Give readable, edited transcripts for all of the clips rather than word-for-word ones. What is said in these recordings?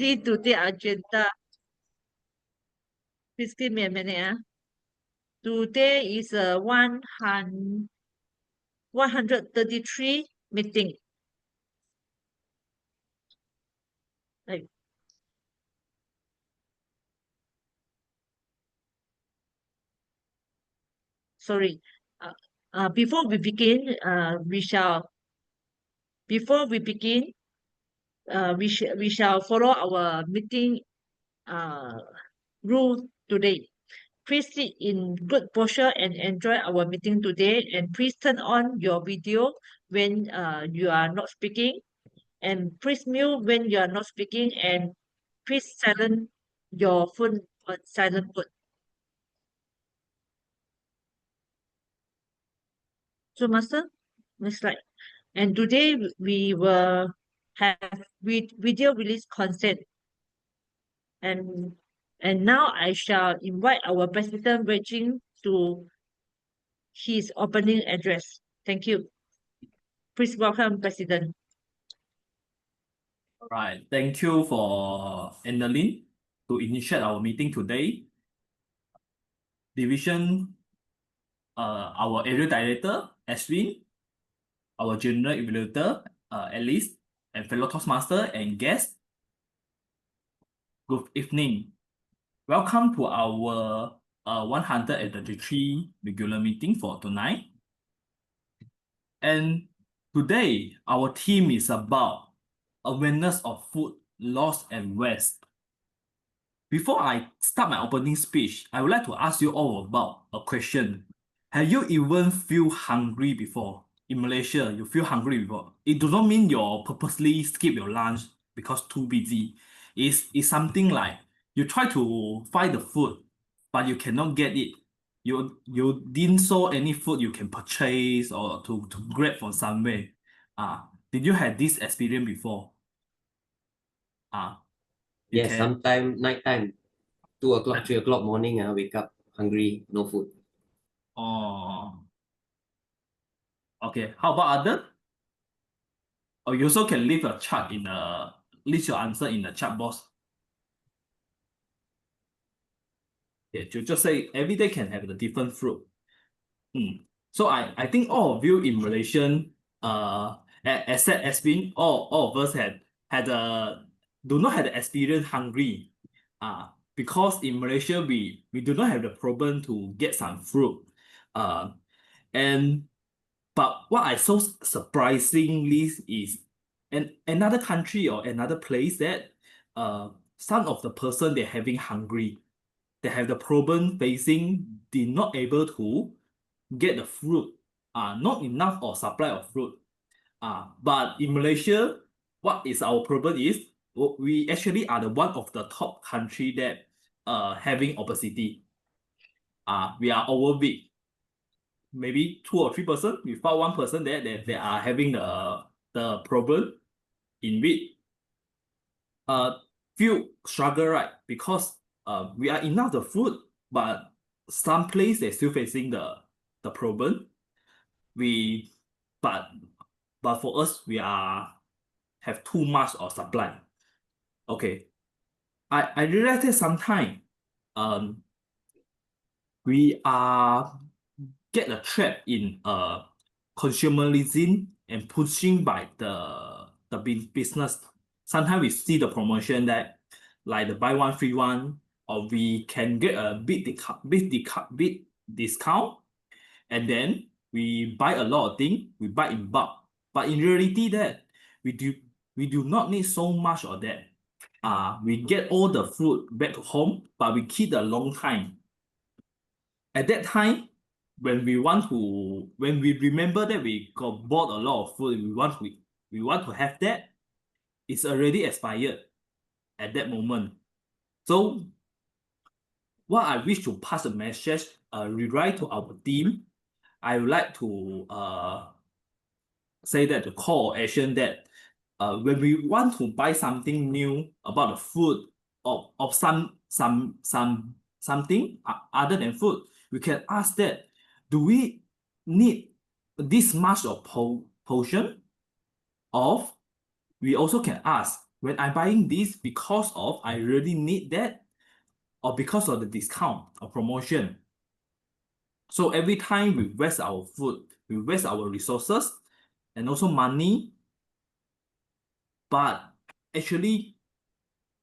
see today agenda. Please give me a minute. Today is a 133 meeting. Like, sorry. Before we begin, before we begin, we shall follow our meeting rule today. Please sit in good posture and enjoy our meeting today. And please turn on your video when you are not speaking. And please mute when you are not speaking. And please silence your phone on silent mode. So, Master, next slide. And today we will have video release consent. And now I shall invite our President Regine to his opening address. Thank you. Please welcome President. All right, thank you for Annalyn to initiate our meeting today. Division, our area director, Ashwin, our general evaluator, Alice, and fellow Toastmaster and guests. Good evening. Welcome to our 133 regular meeting for tonight. And today, our theme is about awareness of food loss and waste. Before I start my opening speech, I would like to ask you all about a question. Have you even feel hungry before? In Malaysia, you feel hungry before. It does not mean you purposely skip your lunch because too busy. It's something like you try to find the food, but you cannot get it. You didn't saw any food you can purchase or to grab from somewhere. Did you have this experience before? Yes, sometime nighttime, 2 o'clock, 3 o'clock morning, I wake up hungry, no food. Oh. Okay, how about other? Or you also can leave a chat in list your answer in the chat box. Yeah, you just say every day can have the different fruit. So I think all of you in Malaysian, except Asbin, all of us do not have the experience hungry. Because in Malaysia we do not have the problem to get some fruit. But what I saw surprisingly is another country or another place that some of the person they're having hungry, they have the problem facing, they're not able to get the fruit, not enough or supply of fruit. But in Malaysia, what is our problem is we actually are the one of the top country that having obesity. We are overweight. Maybe 2 or 3%. We found 1% there that they are having the problem in weight. Few struggle, right? Because we are enough the food, but some place they're still facing the problem. But for us, we have too much of supply. Okay. I realize that sometimes we are get a trap in consumerism and pushing by the business. Sometimes we see the promotion that like the buy one free one, or we can get a big discount, and then we buy a lot of things, we buy in bulk. But in reality that we do not need so much of that. We get all the fruit back to home, but we keep a long time. At that time, when we remember that we got bought a lot of food, we want to have that, it's already expired at that moment. So what I wish to pass a message, rewrite to our team, I would like to say that the call action that when we want to buy something new about the food of something other than food, we can ask that, do we need this much of portion? Or we also can ask, when I'm buying this because of I really need that or because of the discount or promotion. So every time we waste our food, we waste our resources and also money, but actually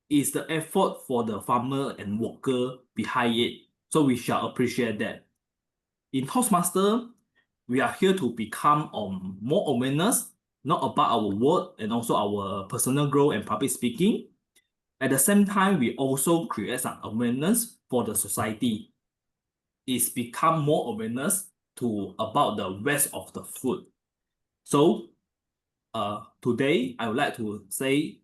it's the effort for the farmer and worker behind it. So we shall appreciate that. In Toastmaster, we are here to become more awareness, not about our work and also our personal growth and public speaking. At the same time, we also create some awareness for the society. It's become more awareness to about the rest of the food. So today I would like to say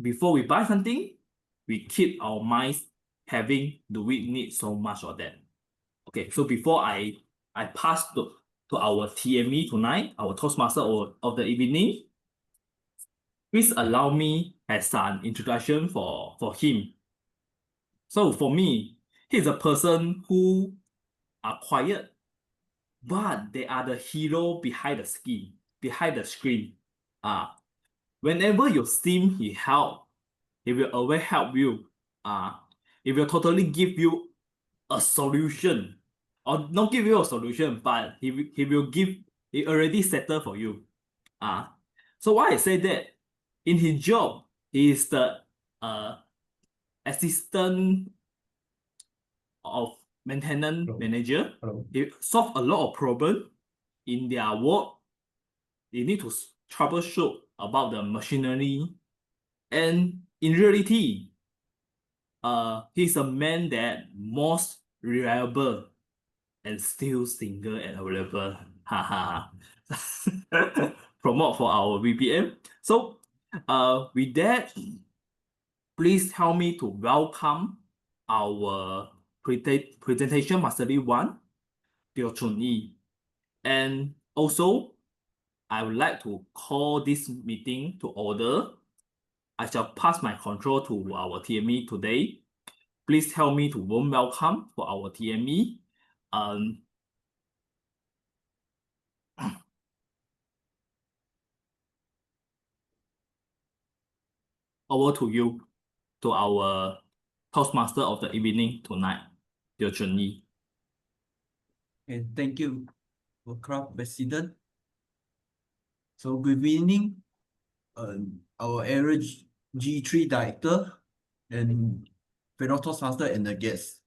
before we buy something, we keep our minds having do we need so much of that. Okay, so before I pass to our TME tonight, our Toastmaster of the evening, please allow me as an introduction for him. So for me, he's a person who are quiet, but they are the hero behind the screen, behind the screen. Whenever you see him, he will always help you. He will totally give you a solution. Or not give you a solution, but he will give, he already settled for you. So why I say that? In his job, he is the assistant of maintenance manager. He solve a lot of problem in their work. They need to troubleshoot about the machinery. And in reality, he's a man that most reliable and still single and available. Haha. Promote for our VPM. So with that, please help me to welcome our presentation mastery 1, Teo Chun Yi. And also, I would like to call this meeting to order. I shall pass my control to our TME today. Please help me to warm welcome for our TME. Over to you, to our Toastmaster of the evening tonight, Teo Chun Yi. And thank you, Club President. So good evening, our area G3 Director and fellow Toastmaster and the guests.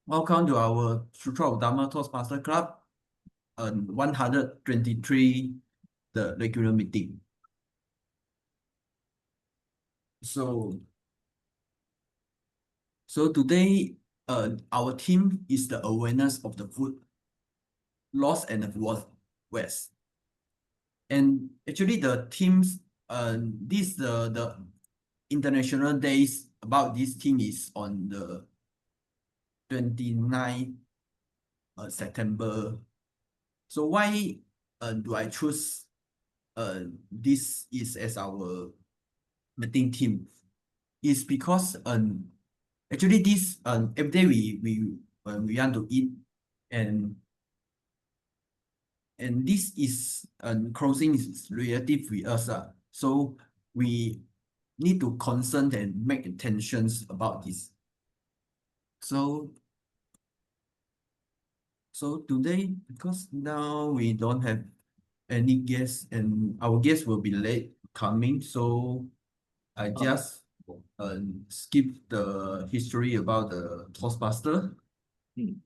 Welcome to our Utama Toastmaster Club 123, the regular meeting. So today, our theme is the awareness of the food loss and the waste. And actually, the themes, this the international days about this theme is on the 29th September. So why do I choose this is as our meeting theme? Is because actually this every day we want to eat and this is closing is relative with us. So we need to concern and make attentions about this. So today, because now we don't have any guests and our guests will be late coming, so I just skip the history about the Toastmaster. Chun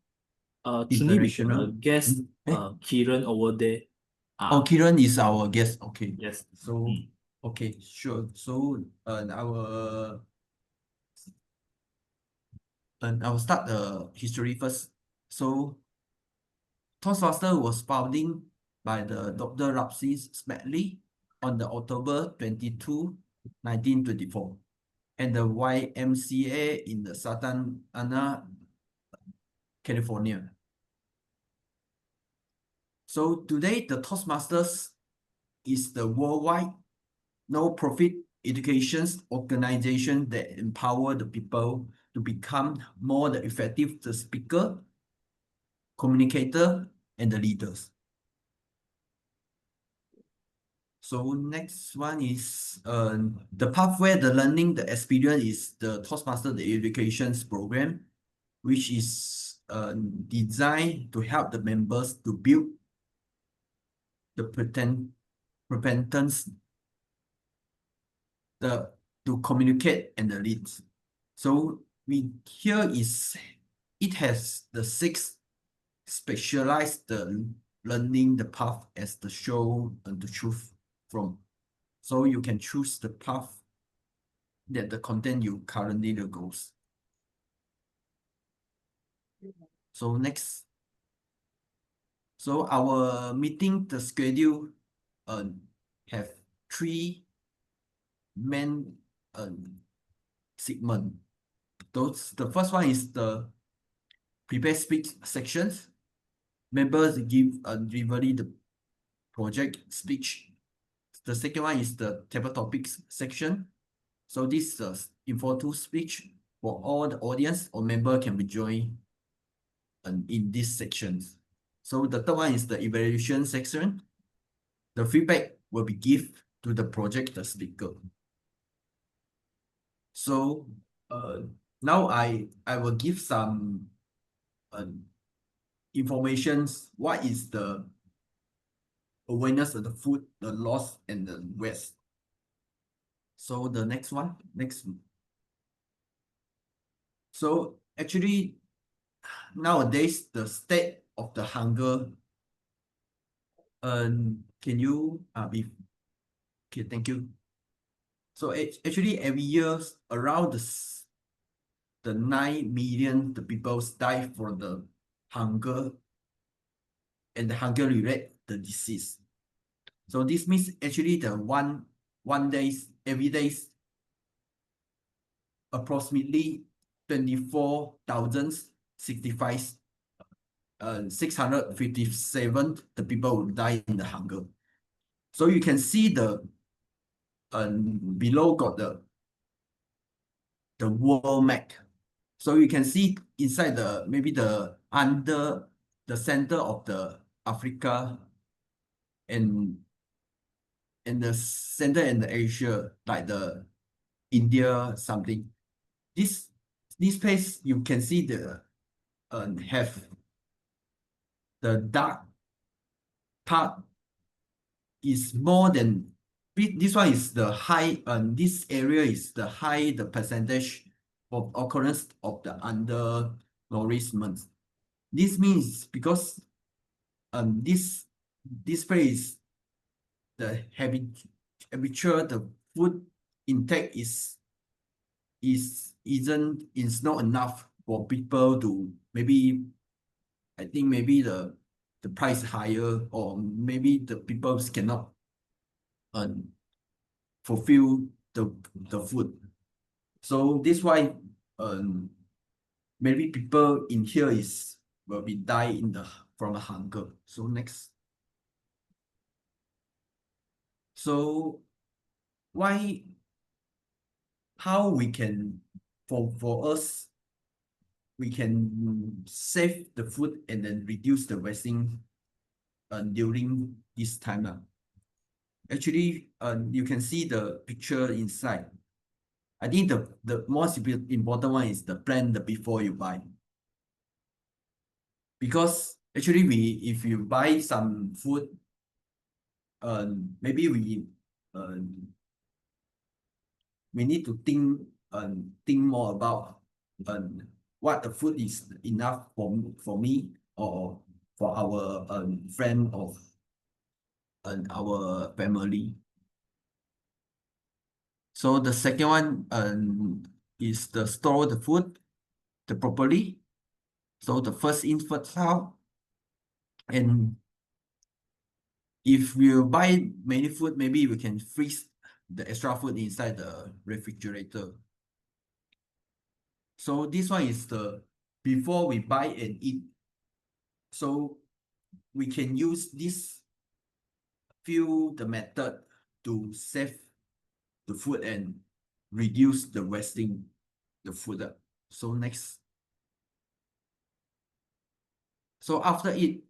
Yi, we have a guest, Kiran over there. Oh, Kiran is our guest. Okay. Yes. So okay, sure. So I will start the history first. So Toastmaster was founded by the Dr. Rapsi Smedley on the October 22, 1924, and the YMCA in the Santa Ana, California. So today, the Toastmasters is the worldwide no-profit education organization that empower the people to become more the effective the speaker, communicator, and the leaders. So next one is the pathway, the learning, the experience is the Toastmasters the educations program, which is designed to help the members to build the repentance, to communicate and the leads. So here is it has the 6 specialized learning the path as the show and the truth from. So you can choose the path that the content you currently the goals. So next. So our meeting, the schedule have 3 main segment. The first one is the prepare speech sections. Members give delivery the project speech. The second one is the table topics section. So this info to speech for all the audience or member can be joined in these sections. So the third one is the evaluation section. The feedback will be given to the project the speaker. So now I will give some informations. What is the awareness of the food, the loss, and the waste? So the next one, So actually, nowadays the state of the hunger. Can you be okay? Thank you. So actually, every year around the 9 million the people die from the hunger, and the hunger relate the disease. So this means actually the one days every days approximately 657 the people will die in the hunger. So you can see the below got the world map. So you can see inside the maybe the under the center of the Africa and the center in the Asia, like the India something. This place you can see the have the dark part is more than this one is the high, this area is the high the percentage of occurrence of the undernourishment. This means because this place the habitual the food intake is not enough for people to maybe, I think maybe the price higher, or maybe the people cannot fulfill the food. So this why maybe people in here will be die from the hunger. So next. So how we can for us we can save the food and then reduce the wasting during this time. Actually, you can see the picture inside. I think the most important one is the plan before you buy. Because actually if you buy some food, maybe we need to think more about what the food is enough for me or for our friend of our family. So the second one is the store the food properly. So the first in first out, and if we buy many food, maybe we can freeze the extra food inside the refrigerator. So this one is the before we buy and eat. So we can use this the method to save the food and reduce the wasting the food. So next. So after it,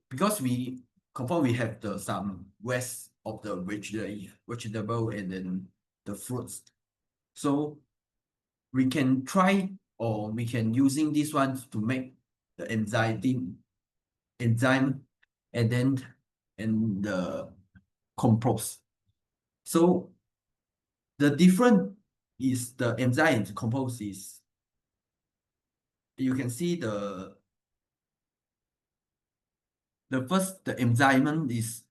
because we confirm we have some waste of the vegetable and then the fruits. So we can try, or we can using this one to make the enzyme and then the compost. So the difference is the enzyme and compost is, you can see the enzyme is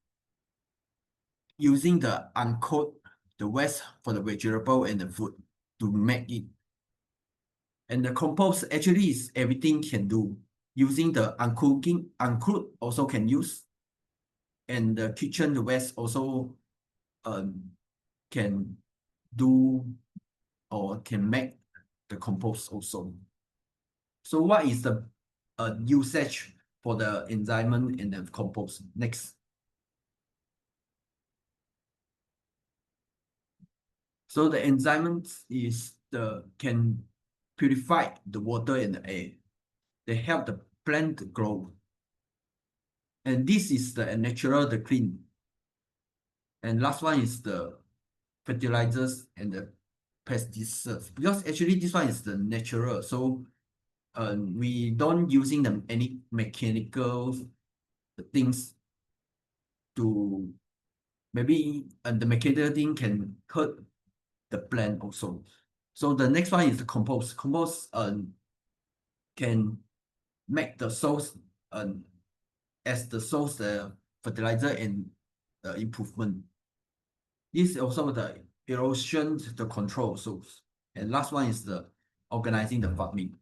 using the uncoat the waste for the vegetable and the food to make it. And the compost actually is everything can do. Using the uncoat also can use. And the kitchen waste also can do or can make the compost also. So what is the usage for the enzyme and the compost? Next. So the enzymes can purify the water and the air. They help the plant to grow. And this is the natural, the clean. And last one is the fertilizers and the pesticides. Because actually this one is the natural. So we don't using them any mechanical things to maybe the mechanical thing can hurt the plant also. So the next one is the compost. Compost can make the soils as the soils the fertilizer and improvement. This is also the erosion the control soils. And last one is the organizing the farming.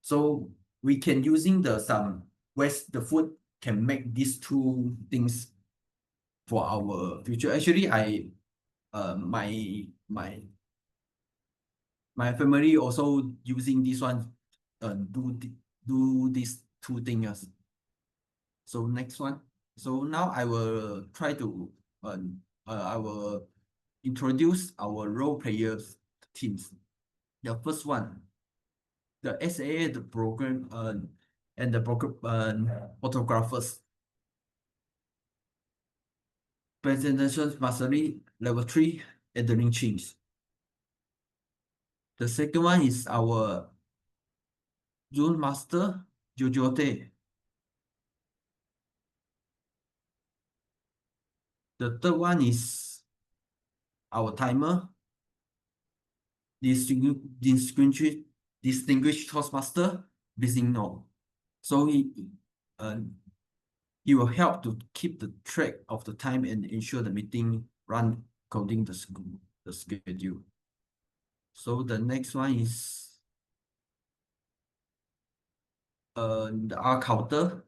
So we can using some waste the food can make these two things for our future. Actually, my family also using this one do these two things. So next one. So now I will try to I will introduce our role players teams. The first one, the SAA, the program and the photographers. Presentation mastery level 3 and the lynchings. The second one is our Zone Master Jojote. The third one is our timer, distinguished Toastmaster Bizino. So he will help to keep the track of the time and ensure the meeting run according to the schedule. So the next one is the R counter,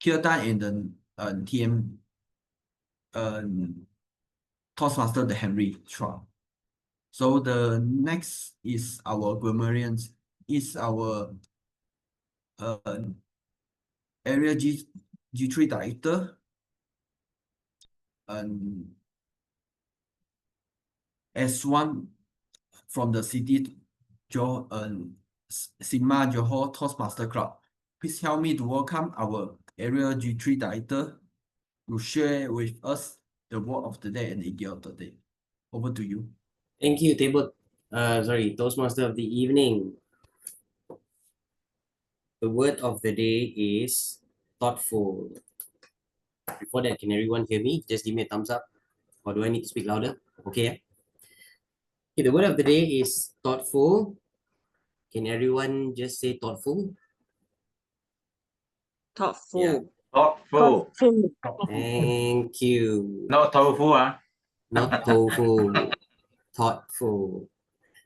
Kirtan and the TM Toastmaster the Henry Chua. So the next is our grammarians, is our area G3 director S1 from the city Sigma Johor Toastmaster Club. Please help me to welcome our area G3 director to share with us the word of the day and the idea of the day. Over to you. Thank you, Toastmaster of the evening. The word of the day is thoughtful. Before that, can everyone hear me? Just give me a thumbs up. Or do I need to speak louder? Okay. Okay, the word of the day is thoughtful. Can everyone just say thoughtful? Thoughtful. Yeah. Thoughtful. Thank you. Not tofu, huh? Not tofu. Thoughtful.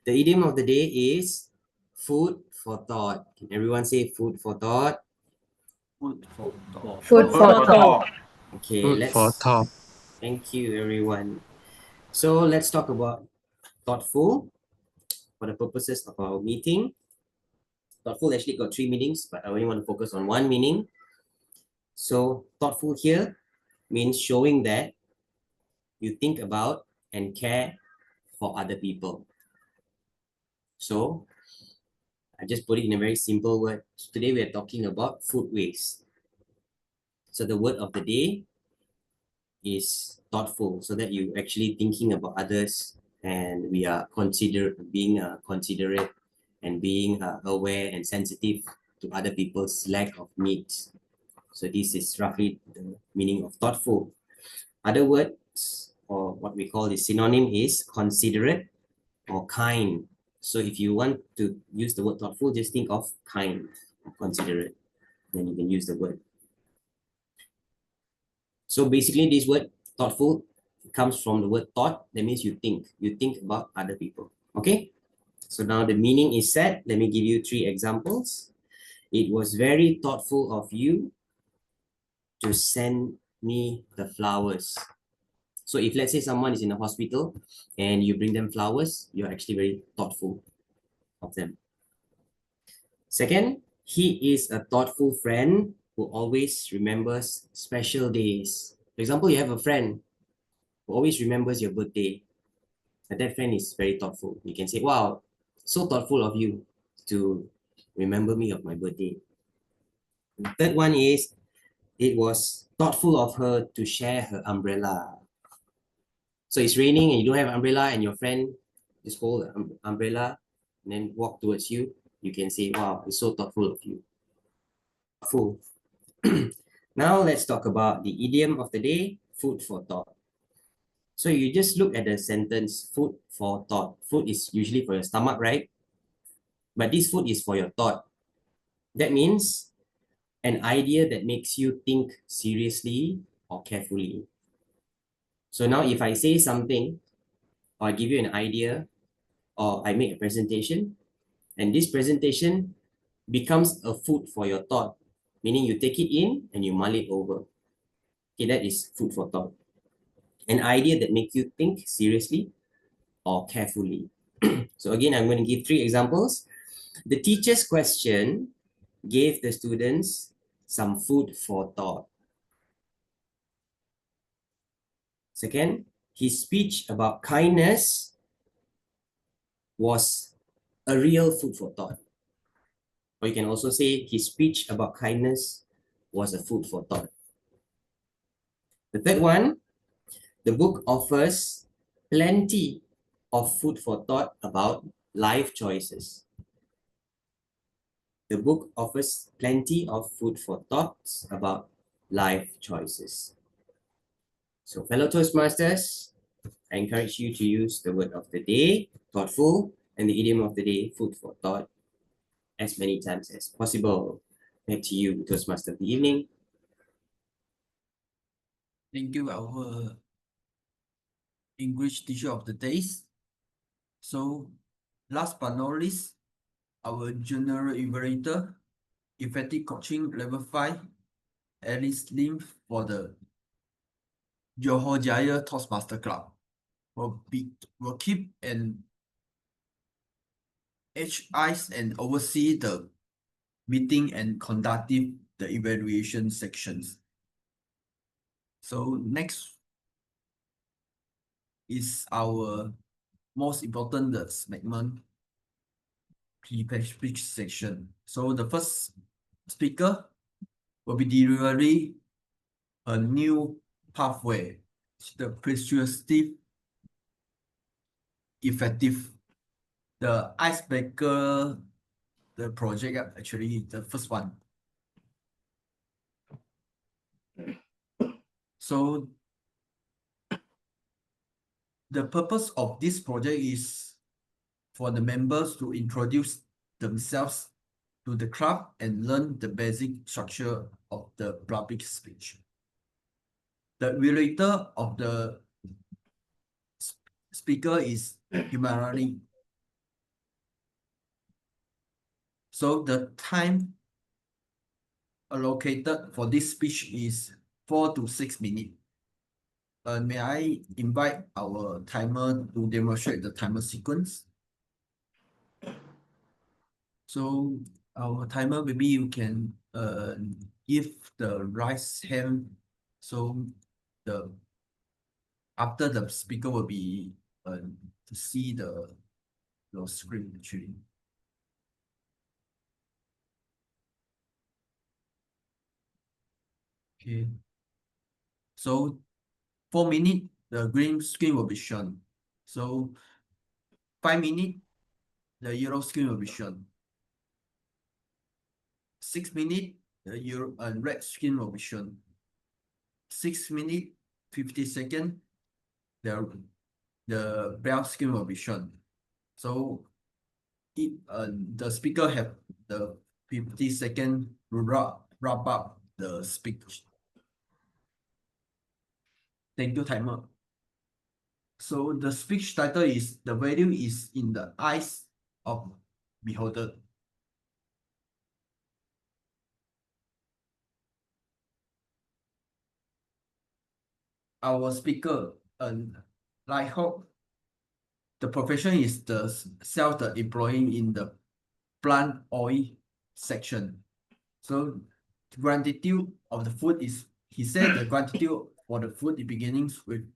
The idiom of the day is food for thought. Can everyone say food for thought? Food for thought. Food Food for for thought. thought. Okay, Food for thought. Thank you, everyone. So let's talk about thoughtful for the purposes of our meeting. Thoughtful actually got 3 meanings, but I only want to focus on 1 meaning. So thoughtful here means showing that you think about and care for other people. So I just put it in a very simple word. So today we are talking about food waste. So the word of the day is thoughtful, so that you actually thinking about others, and we are being considerate and being aware and sensitive to other people's lack of needs. So this is roughly the meaning of thoughtful. Other words, or what we call the synonym, is considerate or kind. So if you want to use the word thoughtful, just think of kind or considerate. Then you can use the word. So basically this word thoughtful comes from the word thought. That means you think. You think about other people. Okay? So now the meaning is set. Let me give you 3 examples. It was very thoughtful of you to send me the flowers. So if let's say someone is in a hospital and you bring them flowers, you're actually very thoughtful of them. Second, he is a thoughtful friend who always remembers special days. For example, you have a friend who always remembers your birthday. And that friend is very thoughtful. You can say, wow, so thoughtful of you to remember me of my birthday. The third one is, it was thoughtful of her to share her umbrella. So it's raining and you don't have an umbrella and your friend just hold the umbrella and then walk towards you. You can say, wow, it's so thoughtful of you. Thoughtful. Now let's talk about the idiom of the day, food for thought. So you just look at the sentence, food for thought. Food is usually for your stomach, right? But this food is for your thought. That means an idea that makes you think seriously or carefully. So now if I say something, or I give you an idea, or I make a presentation, and this presentation becomes a food for your thought, meaning you take it in and you mull it over. Okay, that is food for thought. An idea that makes you think seriously or carefully. So again, I'm going to give 3 examples. The teacher's question gave the students some food for thought. Second, his speech about kindness was a real food for thought. Or you can also say his speech about kindness was a food for thought. The third one, the book offers plenty of food for thought about life choices. The book offers plenty of food for thoughts about life choices. So fellow Toastmasters, I encourage you to use the word of the day, thoughtful, and the idiom of the day, food for thought, as many times as possible. Back to you, Toastmaster of the evening. Thank you, our English teacher of the days. So last but not least, our general evaluator, effective coaching level 5, Alice Lim for the Johor Jaya Toastmaster Club will keep an eyes and oversee the meeting and conducting the evaluation sections. So next is our most important segment, speech section. So the first speaker will be delivering a new pathway, the persuasive effective. The icebreaker, the project actually the first one. So the purpose of this project is for the members to introduce themselves to the club and learn the basic structure of the public speech. The relator of the speaker is camaraderie. So the time allocated for this speech is 4 to 6 minutes. May I invite our timer to demonstrate the timer sequence? So our timer, maybe you can give the right hand, so the after the speaker will be to see your screen actually. Okay. So 4 minutes, the green screen will be shown. So 5 minutes, the yellow screen will be shown. 6 minutes, the yellow and red screen will be shown. 6 minutes, 50 seconds, the brown screen will be shown. So the speaker have the 50-second wrap up the speech. Thank you, timer. So the speech title is "The Value is in the Eyes of Beholder." Our speaker, I hope the profession is the self-employed in the plant oil section. So gratitude of the food is, he said the gratitude for the food begins with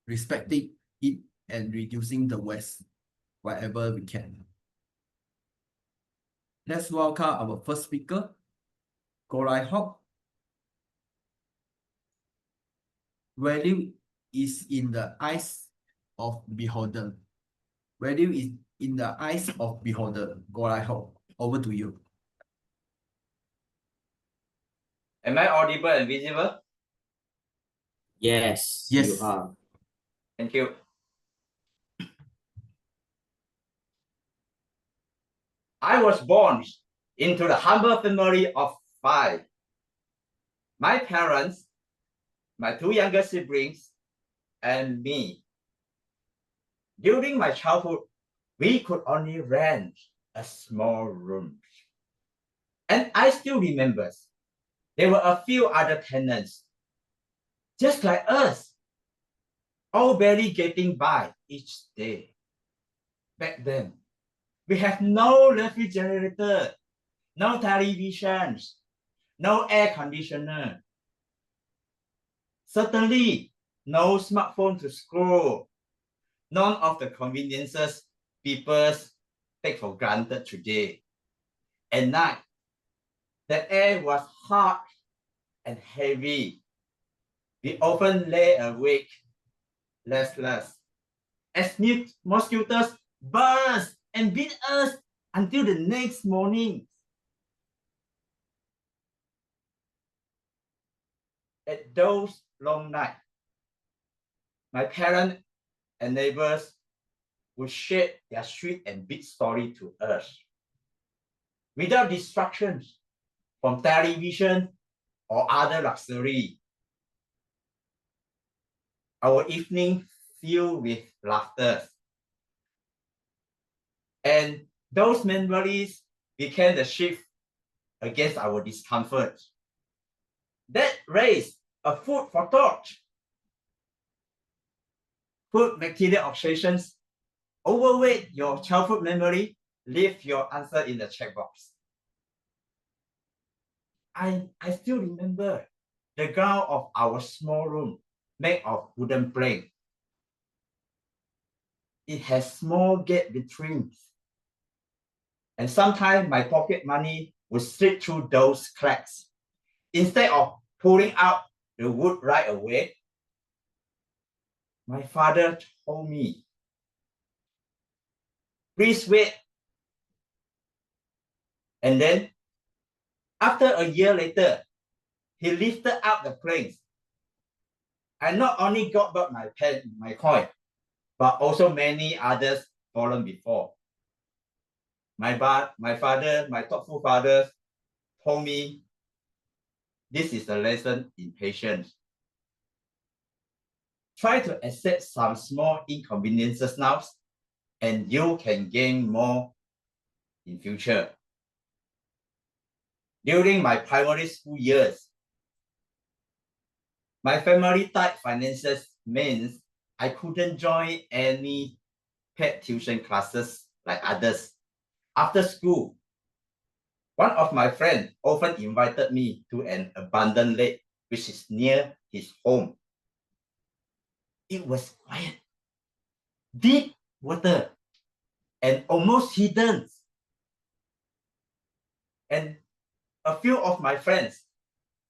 respecting it and reducing the waste wherever we can. Let's welcome our first speaker, Golai Hok. Value is in the eyes of beholder. Value is in the eyes of beholder. Golai Hok, over to you. Am I audible and visible? Yes, Yes. you are. Thank you. I was born into the humble family of 5. My parents, my 2 younger siblings, and me. During my childhood, we could only rent a small room. And I still remember there were a few other tenants, just like us, all barely getting by each day. Back then, we had no refrigerator, no televisions, no air conditioner. Certainly, no smartphone to scroll. None of the conveniences people take for granted today. At night, the air was hot and heavy. We often lay awake, restless, as mosquitoes buzz and beat us until the next morning. At those long nights, my parents and neighbors would share their sweet and big story to us. Without distractions from television or other luxury, our evening filled with laughter. And those memories became the shift against our discomfort. That raised a food for thought. Food material obsessions overweight your childhood memory. Leave your answer in the chat box. I still remember the ground of our small room made of wooden plank. It has small gap between. And sometimes my pocket money would slip through those cracks. Instead of pulling out the wood right away, my father told me, "Please wait." And then, after a year later, he lifted up the planks. I not only got back my coin, but also many others fallen before. My father, my thoughtful father, told me, this is a lesson in patience. Try to accept some small inconveniences now, and you can gain more in future. During my primary school years, my family tight finances means I couldn't join any pet tuition classes like others. After school, one of my friends often invited me to an abandoned lake which is near his home. It was quiet, deep water, and almost hidden. And a few of my friends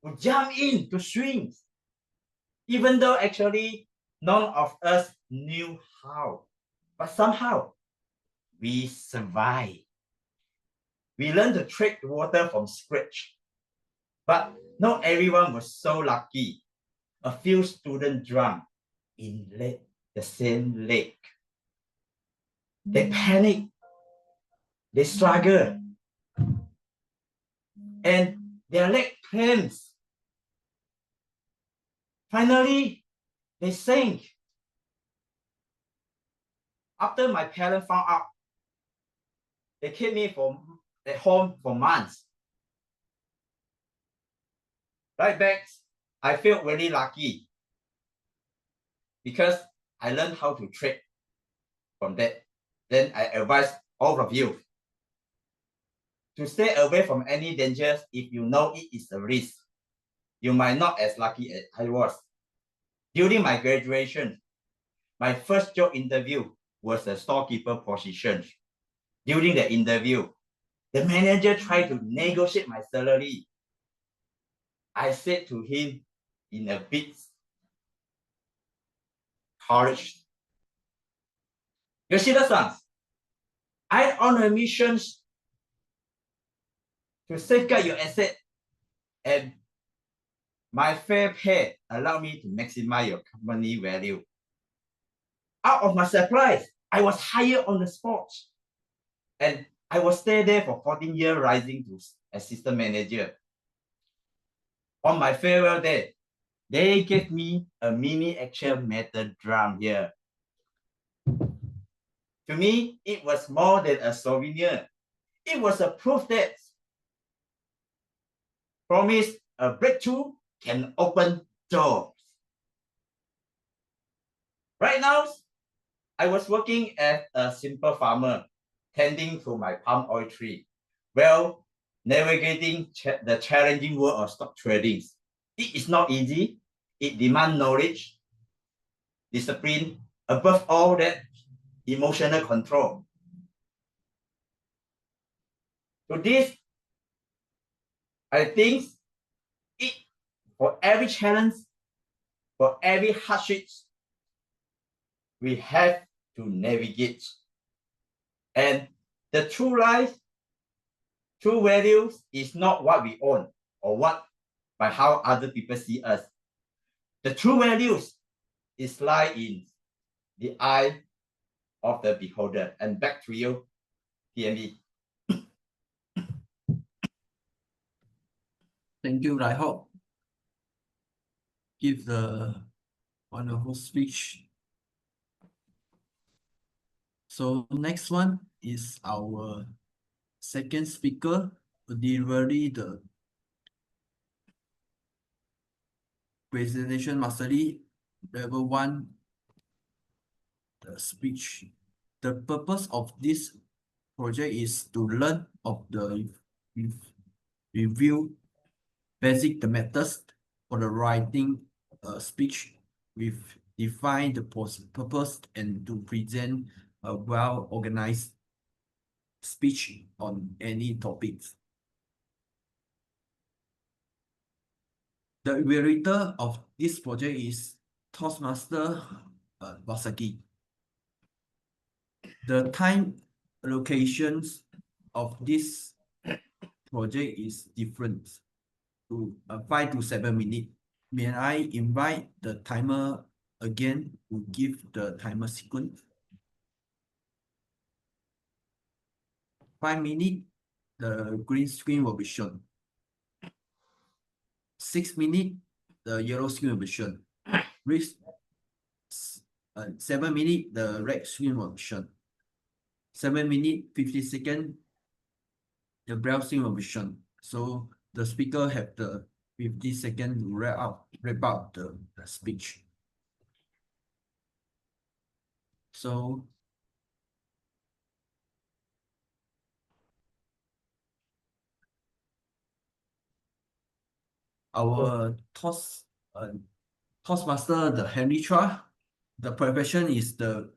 would jump in to swim, even though actually None of us knew how, but somehow we survived. We learned to trade water from scratch, but not everyone was so lucky. A few students drowned in the same lake. They panicked, they struggled, and their leg clenched. Finally, they sank. After my parents found out, they kept me at home for months. Right back, I felt really lucky because I learned how to trade from that. Then I advise all of you to stay away from any dangers if you know it is a risk. You might not as lucky as I was. During my graduation, my first job interview was a storekeeper position. During the interview, the manager tried to negotiate my salary. I said to him in a bit courage, Yoshida-san, I'm on a mission to safeguard your asset, and my fair pay allowed me to maximize your company value. Out of my surprise, I was hired on the spot, and I was stay there for 14 years, rising to assistant manager. On my farewell day, they gave me a mini action metal drum here. To me, it was more than a souvenir. It was a proof that promise a breakthrough can open doors. Right now, I was working as a simple farmer, tending to my palm oil tree, while navigating the challenging world of stock trading. It is not easy. It demands knowledge, discipline, above all that, emotional control. So this, I think, for every challenge, for every hardship, we have to navigate. And the true life, true values is not what we own or by how other people see us. The true values is lie in the eye of the beholder. And back to you, PMB. Thank you, Raihok. Give the wonderful speech. So next one is our second speaker who delivered the presentation mastery level 1 speech. The purpose of this project is to learn of the review basic the methods for the writing speech with define the purpose and to present a well-organized speech on any topics. The evaluator of this project is Toastmaster Wasaki. The time allocations of this project is different to 5 to 7 minutes. May I invite the timer again to give the timer sequence? 5 minutes, the green screen will be shown. 6 minutes, the yellow screen will be shown. 7 minutes, the red screen will be shown. 7 minutes, 50 seconds, the brown screen will be shown. So the speaker have the 50 seconds to wrap up the speech. So our Toastmaster, the Henry Chua, the profession is the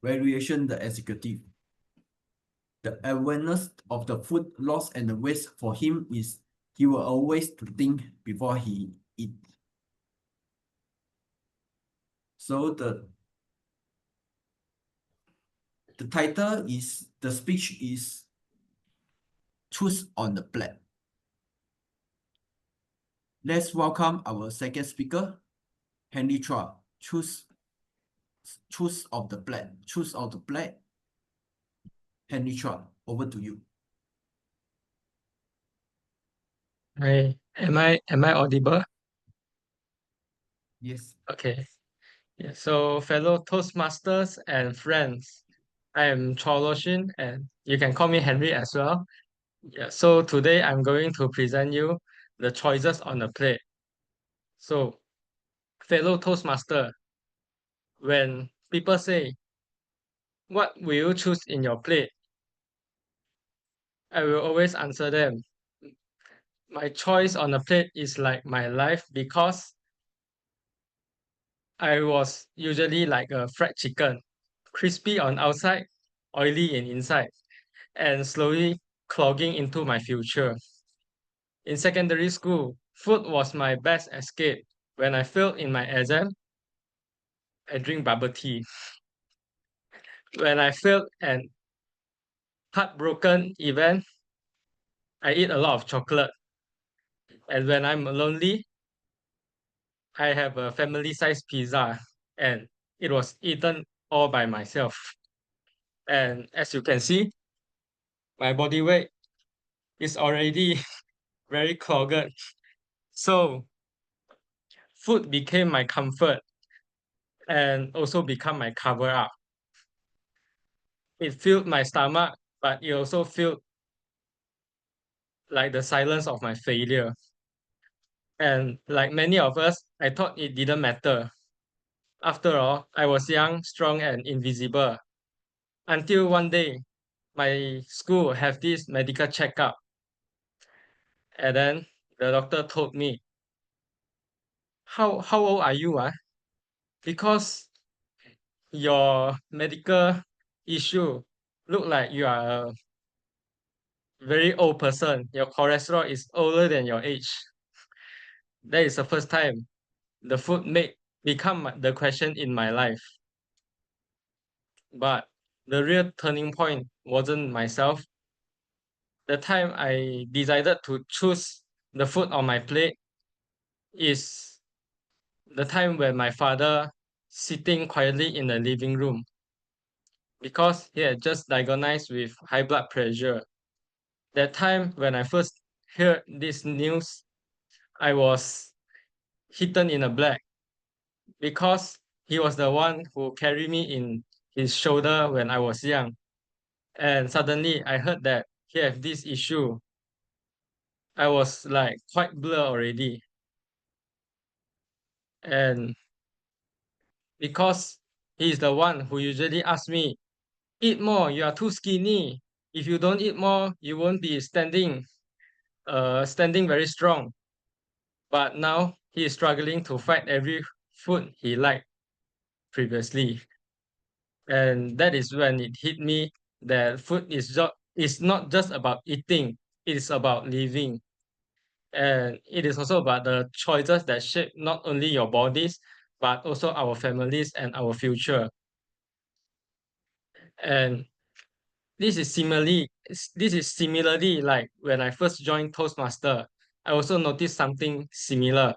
valuation, the executive. The awareness of the food loss and the waste for him is he will always to think before he eat. So the title is, the speech is Choose on the Plate. Let's welcome our second speaker, Henry Chua. Choose of the plate. Choose of the plate. Henry Chua, over to you. Hi, am I audible? Yes. Okay. Yeah, so fellow Toastmasters and friends, I am Chua Lo-shin and you can call me Henry as well. Yeah, so today I'm going to present you the choices on the plate. So, fellow Toastmaster, when people say, what will you choose in your plate? I will always answer them. My choice on the plate is like my life because I was usually like a fried chicken, crispy on outside, oily in inside, and slowly clogging into my future. In secondary school, food was my best escape. When I failed in my exam, I drink bubble tea. When I failed an heartbroken event, I eat a lot of chocolate. And when I'm lonely, I have a family-sized pizza and it was eaten all by myself. And as you can see, my body weight is already very clogged. So food became my comfort and also become my cover up. It filled my stomach, but it also felt like the silence of my failure. And like many of us, I thought it didn't matter. After all, I was young, strong, and invisible. Until one day, my school have this medical checkup. And then the doctor told me, how old are you? Because your medical issue look like you are a very old person. Your cholesterol is older than your age. That is the first time the food made become the question in my life. But the real turning point wasn't myself. The time I decided to choose the food on my plate is the time when my father sitting quietly in the living room because he had just diagnosed with high blood pressure. That time when I first heard this news, I was hidden in a black because he was the one who carried me in his shoulder when I was young. And suddenly I heard that he have this issue. I was like quite blur already. And because he's the one who usually asks me, eat more, you are too skinny. If you don't eat more, you won't be standing very strong. But now he is struggling to fight every food he liked previously. And that is when it hit me that food is not just about eating, it is about living. And it is also about the choices that shape not only your bodies, but also our families and our future. And this is similarly like when I first joined Toastmaster, I also noticed something similar.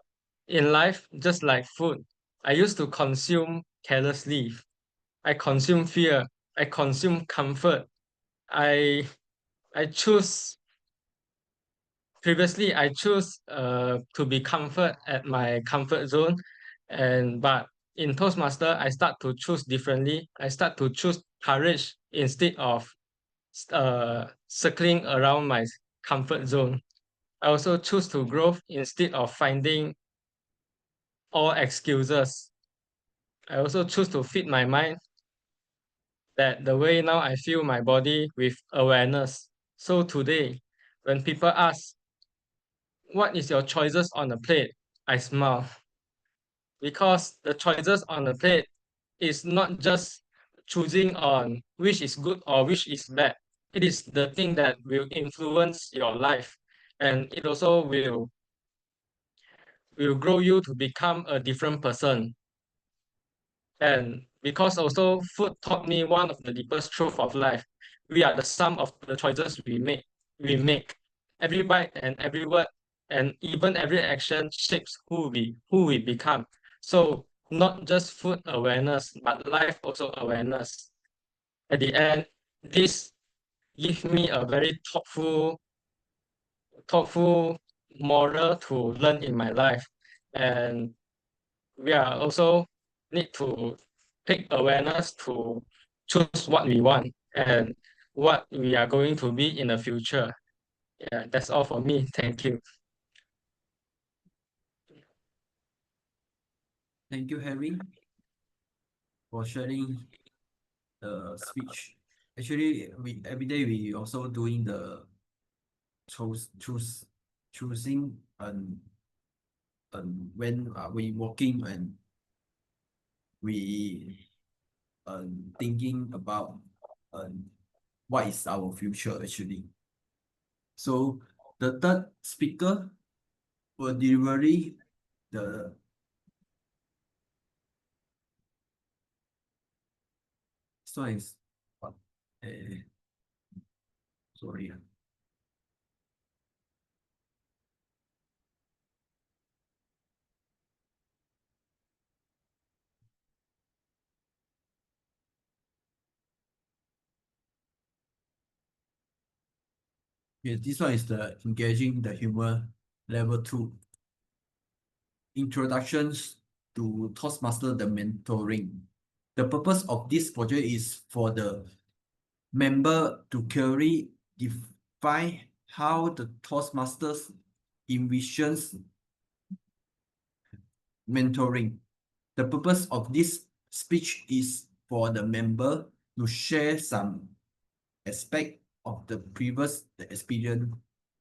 In life, just like food, I used to consume carelessly. I consume fear. I consume comfort. I I choose previously I choose to be comfort at my comfort zone, and but in Toastmaster I start to choose differently. I start to choose courage instead of circling around my comfort zone. I also choose to grow instead of finding all excuses. I also choose to feed my mind that the way now I feel my body with awareness. So today, when people ask, what is your choices on the plate? I smile because the choices on the plate is not just choosing on which is good or which is bad. It is the thing that will influence your life, and it also will grow you to become a different person. And because also food taught me one of the deepest truth of life. We are the sum of the choices we make. We make. Every bite and every word and even every action shapes who we become. So not just food awareness, but life also awareness. At the end, this gives me a very thoughtful moral to learn in my life. And we are also need to take awareness to choose what we want and what we are going to be in the future. Yeah, that's all for me. Thank you. Thank you, Harry, for sharing the speech. Actually, we every day we also doing the choosing and when we walking and we thinking about what is our future actually. So the third speaker will deliver the so is what sorry. Yes, this one is the engaging the humor level 2. Introductions to Toastmaster the mentoring. The purpose of this project is for the member to clearly define how the Toastmasters envisions mentoring. The purpose of this speech is for the member to share some aspect of the previous experience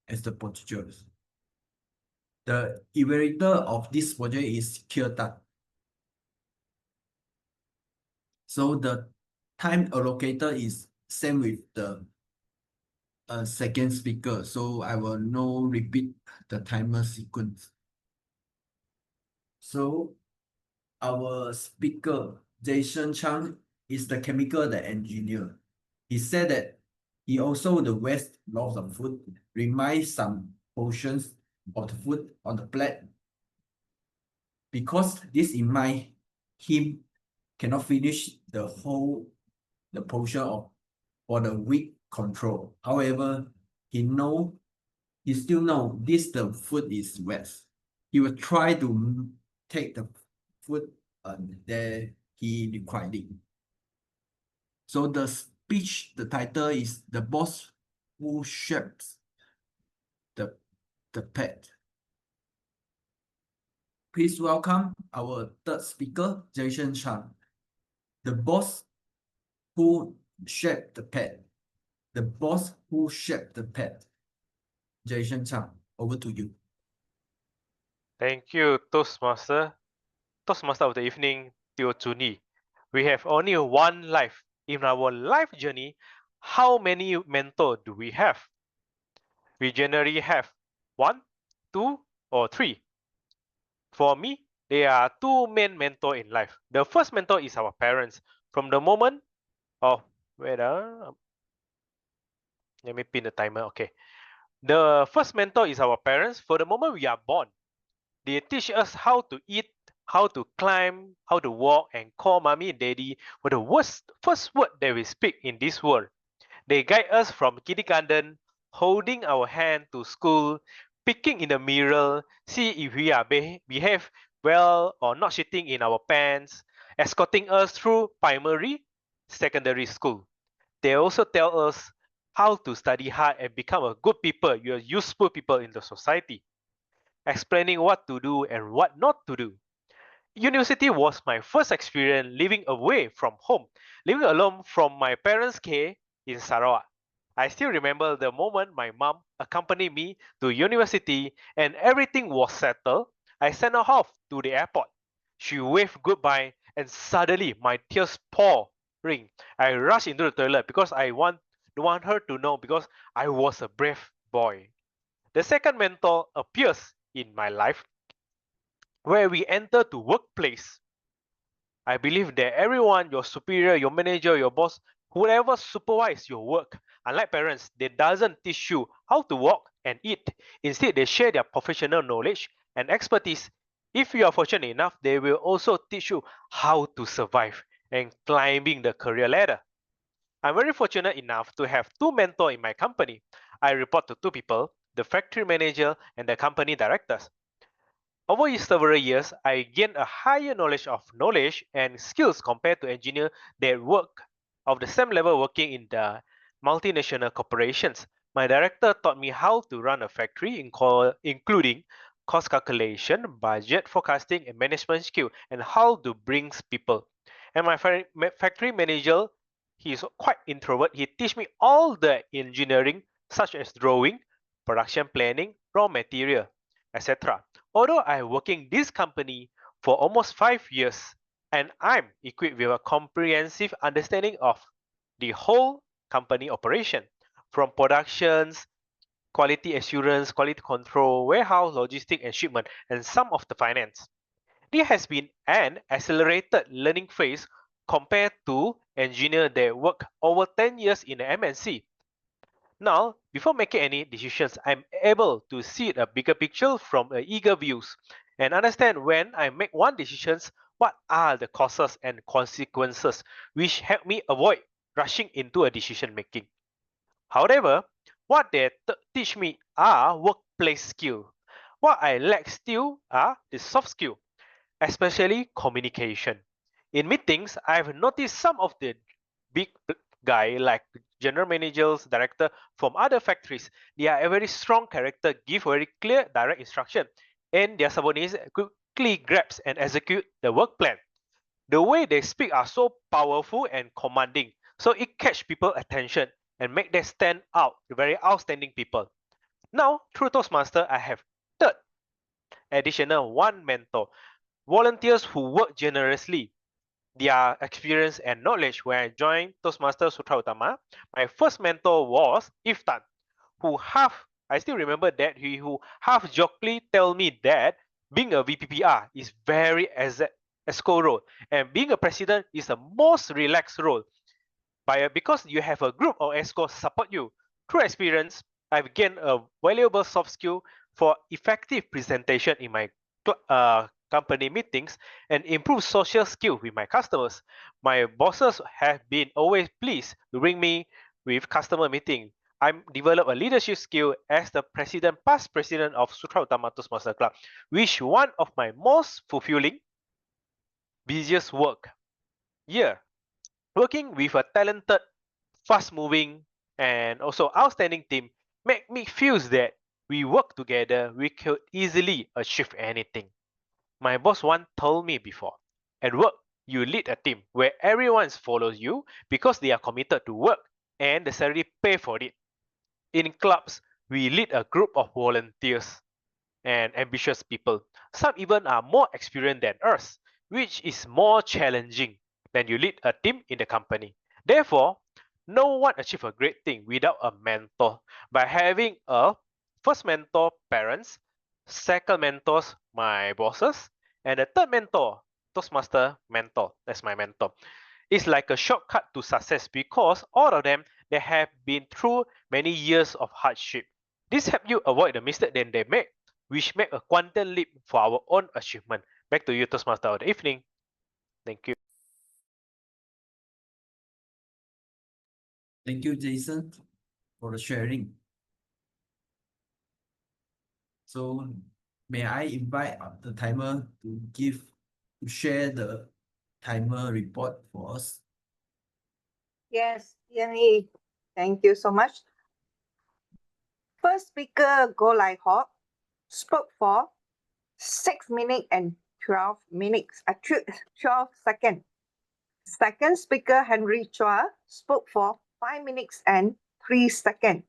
as the project. The evaluator of this project is Kirtan. So the time allocator is same with the second speaker. So I will no repeat the timer sequence. So our speaker, Jason Chang, is the chemical the engineer. He said that he also the waste lots of food, reminds some portions of the food on the plate. Because this in mind, him cannot finish the whole the portion of for the weak control. However, he still know this the food is wet. He will try to take the food there he required it. So the speech, the title is The Boss Who Shapes the Pet. Please welcome our third speaker, Jason Chan. The boss who shaped the pet. The boss who shaped the pet. Jason Chan, over to you. Thank you, Toastmaster. Toastmaster of the evening, Teo Chuni. We have only one life. In our life journey, how many mentors do we have? We generally have 1, 2, or 3. For me, there are 2 main mentors in life. The first mentor is our parents. From the moment of, let me pin the timer, okay. The first mentor is our parents. For the moment we are born, they teach us how to eat, how to climb, how to walk, and call mommy and daddy for the first word that we speak in this world. They guide us from kindergarten, holding our hand to school, peeking in the mirror, see if we are behave well or not shitting in our pants, escorting us through primary, secondary school. They also tell us how to study hard and become a good people, you're useful people in the society, explaining what to do and what not to do. University was my first experience living away from home, living alone from my parents' care in Sarawak. I still remember the moment my mom accompanied me to university and everything was settled. I sent her off to the airport. She waved goodbye and suddenly my tears pouring. I rushed into the toilet because I want her to know because I was a brave boy. The second mentor appears in my life where we enter to workplace. I believe that everyone, your superior, your manager, your boss, whoever supervise your work, unlike parents, they doesn't teach you how to walk and eat. Instead, they share their professional knowledge and expertise. If you are fortunate enough, they will also teach you how to survive and climbing the career ladder. I'm very fortunate enough to have two mentors in my company. I report to two people, the factory manager and the company directors. Over several years, I gained a higher knowledge and skills compared to engineers that work of the same level working in the multinational corporations. My director taught me how to run a factory, including cost calculation, budget forecasting, and management skill, and how to bring people. And my factory manager, he's quite introvert. He teach me all the engineering, such as drawing, production planning, raw material, etc. Although I'm working this company for almost 5 years, and I'm equipped with a comprehensive understanding of the whole company operation, from productions, quality assurance, quality control, warehouse, logistics, and shipment, and some of the finance. There has been an accelerated learning phase compared to engineers that work over 10 years in the MNC. Now, before making any decisions, I'm able to see a bigger picture from eager views and understand when I make one decision, what are the causes and consequences, which help me avoid rushing into a decision making. However, what they teach me are workplace skills. What I lack still are the soft skills, especially communication. In meetings, I've noticed some of the big guy like general managers, director from other factories. They are a very strong character, give very clear, direct instruction, and their subordinates quickly grasp and execute the work plan. The way they speak are so powerful and commanding, so it catch people attention and make them stand out, very outstanding people. Now, through Toastmaster, I have third additional one mentor, volunteers who work generously their experience and knowledge when I joined Toastmasters Sutera Utama. My first mentor was Iftan, I still remember that who half jokingly tell me that being a VPPR is very ESCO role and being a president is the most relaxed role. Because you have a group of ESCO support you. Through experience, I've gained a valuable soft skill for effective presentation in my company meetings and improve social skills with my customers. My bosses have been always pleased to bring me with customer meeting. I'm developed a leadership skill as the past president of Sutera Utama Toastmaster Club, which one of my most fulfilling, busiest work. Yeah, working with a talented, fast-moving, and also outstanding team make me feel that we work together, we could easily achieve anything. My boss once told me before, at work, you lead a team where everyone follows you because they are committed to work and the salary pay for it. In clubs, we lead a group of volunteers and ambitious people. Some even are more experienced than us, which is more challenging than you lead a team in the company. Therefore, no one achieves a great thing without a mentor. By having a first mentor, parents, second mentors, my bosses, and the third mentor, Toastmaster mentor, that's my mentor. It's like a shortcut to success because all of them, they have been through many years of hardship. This helps you avoid the mistake that they make, which make a quantum leap for our own achievement. Back to you, Toastmaster of the evening. Thank you. Thank you, Jason, for the sharing. So may I invite the timer to share the timer report for us? Yes, Yanni, thank you so much. First speaker, Go Lai Hawk, spoke for 6 minutes and 12 minutes, 12 seconds. Second speaker, Henry Chua, spoke for 5 minutes and 3 seconds.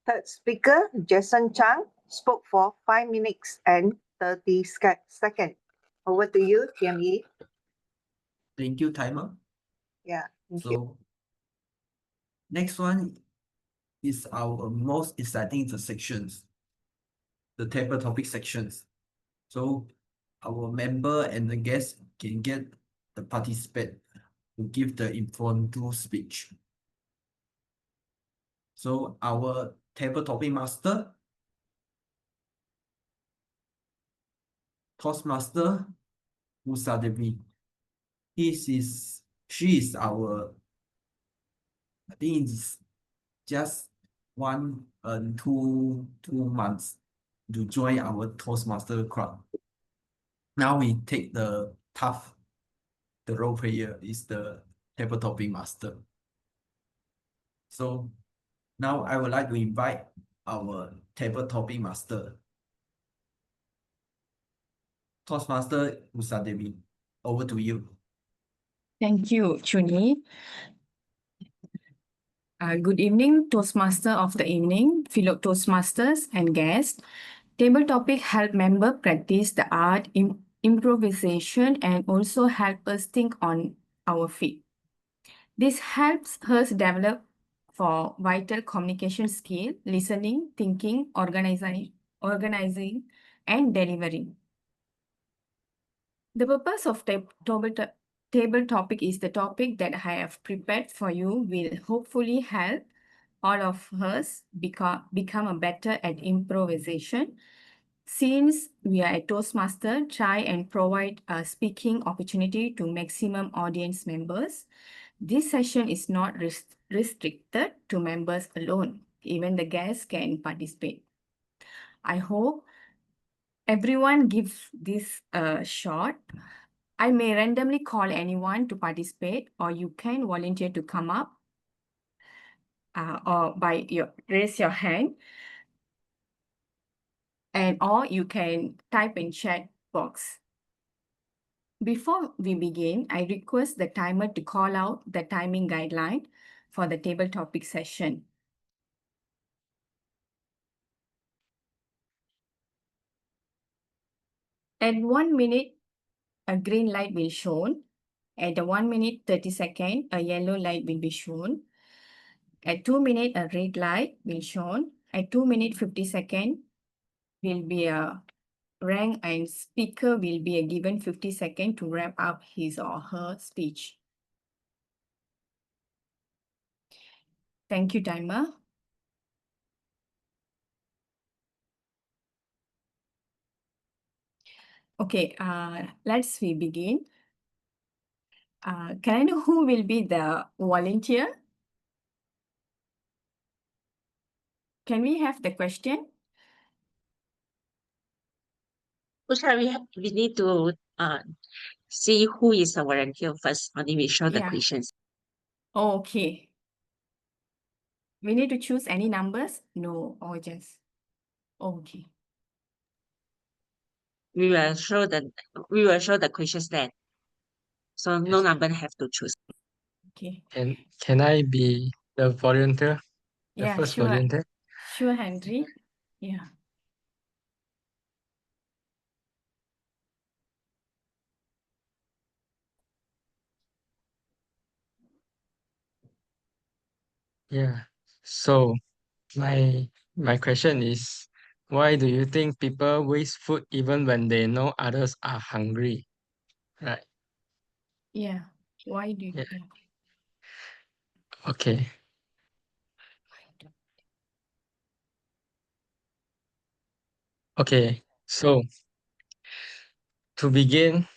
Third speaker, Jason Chang, spoke for 5 minutes and 30 seconds. Over to you, TME. Thank you, timer. Yeah, thank you. So next one is our most exciting sections, the table topic sections. So our member and the guest can get the participant to give the impromptu speech. So our table topic master, Toastmaster Usadevi. She is our, I think it's just 2 months to join our Toastmaster club. Now we take the role player is the table topic master. So now I would like to invite our table topic master, Toastmaster Usadevi. Over to you. Thank you, Chuni. Good evening, Toastmaster of the evening, fellow Toastmasters and guests. Table topic help member practice the art improvisation and also help us think on our feet. This helps us develop for vital communication skill, listening, thinking, organizing, and delivering. The purpose of table topic is the topic that I have prepared for you will hopefully help all of us become a better at improvisation. Since we are a Toastmaster, try and provide a speaking opportunity to maximum audience members. This session is not restricted to members alone. Even the guests can participate. I hope everyone gives this a shot. I may randomly call anyone to participate, or you can volunteer to come up or raise your hand, or you can type in chat box. Before we begin, I request the timer to call out the timing guideline for the table topic session. At 1 minute, a green light will shown. At 1 minute 30 seconds, a yellow light will be shown. At 2 minutes, a red light will shown. At 2 minutes 50 seconds, will be a rank and speaker will be given 50 seconds to wrap up his or her speech. Thank you, timer. Okay, let's begin. Can I know who will be the volunteer? Can we have the question? Usha, we need to see who is the volunteer first, only we show the Yeah. questions. Oh, okay. We need to choose any numbers? No, or just okay. We will show the questions then. So no number have to choose. Okay. Can I be the volunteer? The Yeah, first sure. volunteer? Sure, Henry. Yeah. Yeah. So my question is, why do you think people waste food even when they know others are hungry? Right. Yeah. Why do you? Yeah. Yeah. Okay. Okay. So to begin,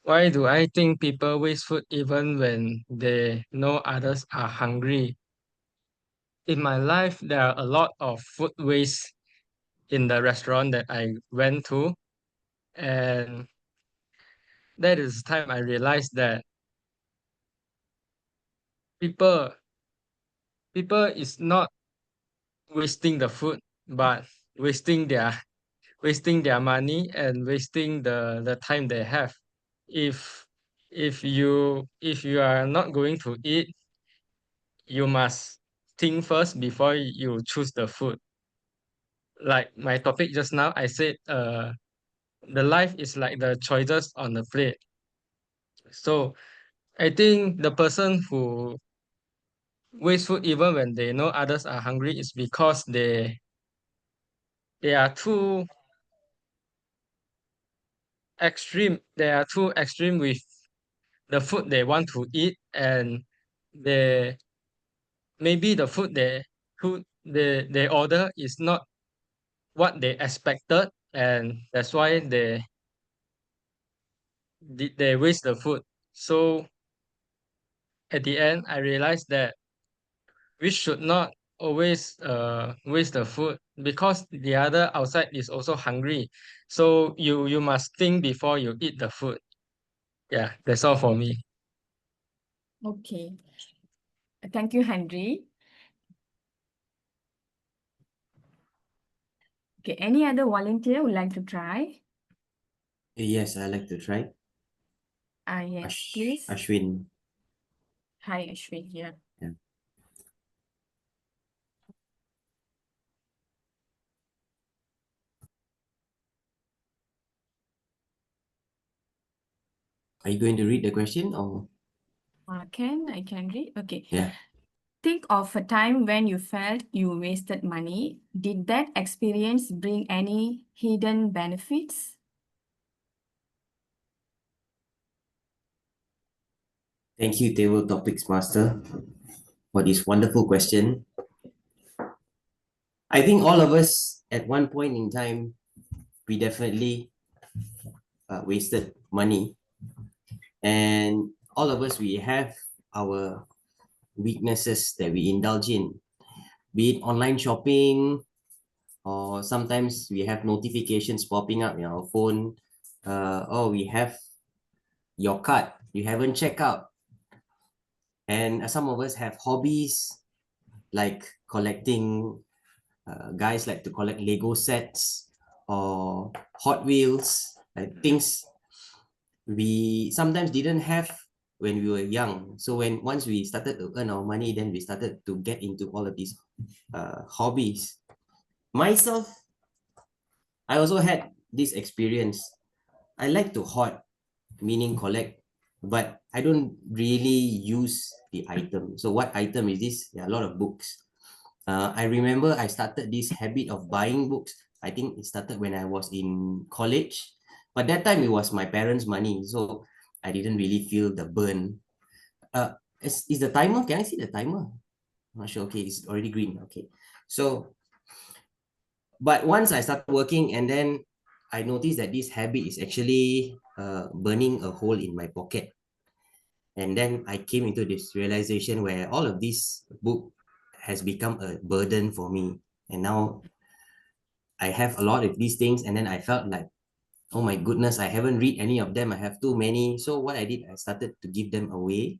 why do I think people waste food even when they know others are hungry? In my life, there are a lot of food waste in the restaurant that I went to, and that is the time I realized that people people is not wasting the food, but wasting their money and wasting the time they have. If if you are not going to eat, you must think first before you choose the food. Like my topic just now, I said the life is like the choices on the plate. So I think the person who waste food even when they know others are hungry is because they are too extreme. They are too extreme with the food they want to eat, and they maybe the food they order is not what they expected, and that's why they waste the food. So at the end, I realized that we should not always waste the food, because the other outside is also hungry. So you must think before you eat the food. Yeah, that's all for me. Okay. Thank you, Henry. Okay, any other volunteer would like to try? Yes, I like to try. Yes, please. Ashwin. Hi, Ashwin. Yeah. Yeah. Are you going to read the question or? I can read. Okay. Yeah. Think of a time when you felt you wasted money. Did that experience bring any hidden benefits? Thank you, Table Topics Master, for this wonderful question. I think all of us at one point in time, we definitely wasted money. And all of us, we have our weaknesses that we indulge in, be it online shopping, or sometimes we have notifications popping up in our phone. Oh, we have your card, you haven't checked out. And some of us have hobbies like collecting. Guys like to collect Lego sets or Hot Wheels, things we sometimes didn't have when we were young. So once we started to earn our money, then we started to get into all of these hobbies. Myself, I also had this experience. I like to hoard, meaning collect, but I don't really use the item. So what item is this? Yeah, a lot of books. I remember I started this habit of buying books. I think it started when I was in college, but that time it was my parents' money, so I didn't really feel the burn. Is the timer? Can I see the timer? I'm not sure. Okay, it's already green. Okay, so but once I started working, and then I noticed that this habit is actually burning a hole in my pocket. And then I came into this realization where all of this book has become a burden for me. And now I have a lot of these things, and then I felt like, oh my goodness, I haven't read any of them. I have too many. So what I did, I started to give them away.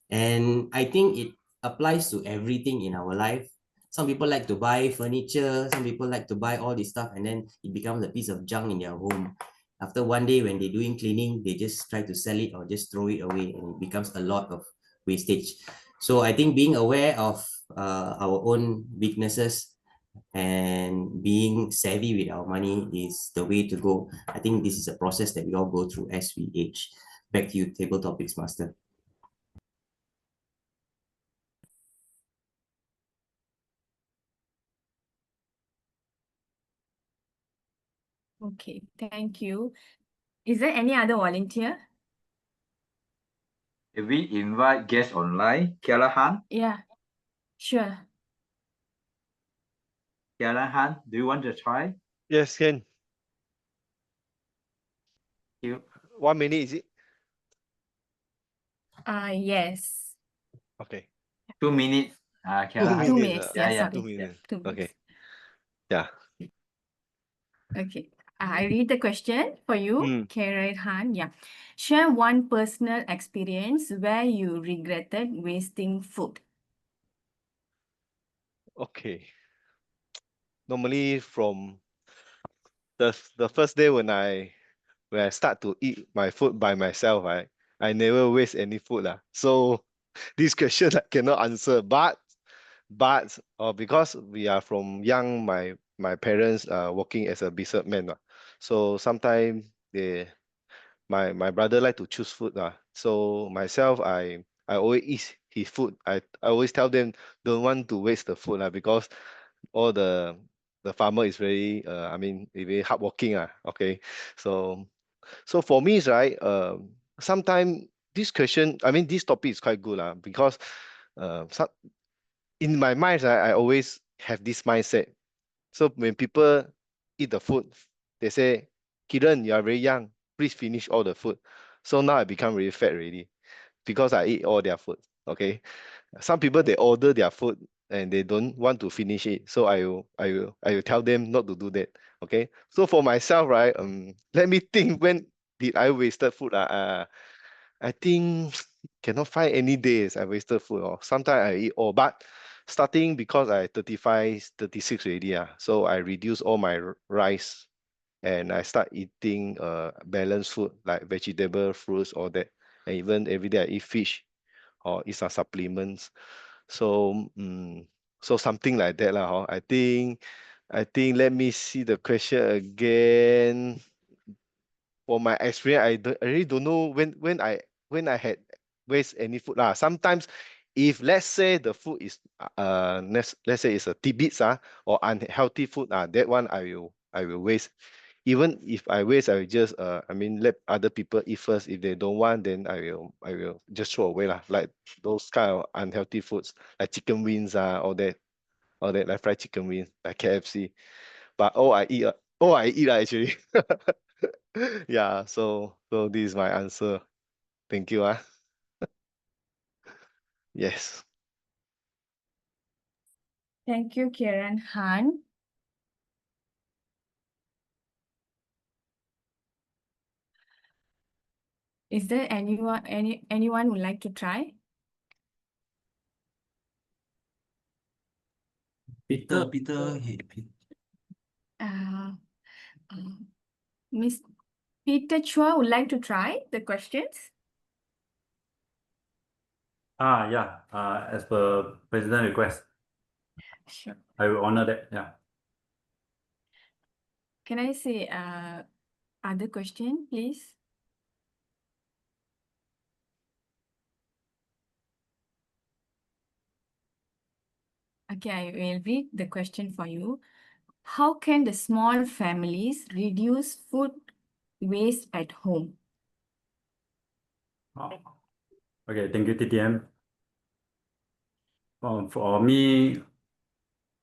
And I think it applies to everything in our life. Some people like to buy furniture, some people like to buy all this stuff, and then it becomes a piece of junk in their home. After one day, when they're doing cleaning, they just try to sell it or just throw it away, and it becomes a lot of wastage. So I think being aware of our own weaknesses and being savvy with our money is the way to go. I think this is a process that we all go through as we age. Back to you, Table Topics Master. Okay, thank you. Is there any other volunteer? If we invite guests online, Callahan, Yeah, sure. Callahan, do you want to try? Yes, can. You 1 minute, is it? Yes. Okay. 2 minutes. 2 Callahan. 2 minutes. minutes. Yeah, Yeah, yeah. sorry. 2 minutes. 2 minutes. Okay. Yeah. Okay. I read the question for you, Mm. Karen. Yeah. Share one personal experience where you regretted wasting food. Okay. Normally from the first day when I start to eat my food by myself, I never waste any food. So this question I cannot answer. But because we are from young, my parents are working as a businessman. So sometimes my brother like to choose food. So myself, I always eat his food. I always tell them don't want to waste the food because all the farmer is very I mean very hardworking. Okay. So for me, it's right, sometimes this question, I mean, this topic is quite good because in my mind, I always have this mindset. So when people eat the food, they say, Kiran, you are very young, please finish all the food. So now I become really fat already because I eat all their food. Okay. Some people they order their food and they don't want to finish it. So I will tell them not to do that. Okay. So for myself, right, let me think when did I wasted food? I think cannot find any days I wasted food. Or sometimes I eat all, but starting because I 35, 36 already. So I reduce all my rice and I start eating balanced food like vegetable, fruits, all that. And even every day I eat fish or eat some supplements. So so something like that lah. I think let me see the question again. For my experience, I really don't know when I had waste any food lah. Sometimes, if let's say the food is let's say it's a tidbits or unhealthy food that one I will waste. Even if I waste, I will just I mean let other people eat first. If they don't want, then I will just throw away lah. Like those kind of unhealthy foods like chicken wings all that like fried chicken wings like KFC. But all I eat actually. Yeah, so this is my answer. Thank you. Yes. Thank you, Kiran Han. Is there anyone would like to try? Peter, Uh, Miss Peter Chua would like to try the questions. Yeah. As per President request, Sure. I will honor that. Yeah. Can I say other question, please? Okay, I will read the question for you. How can the small families reduce food waste at home? Okay. Thank you, TTM. For me,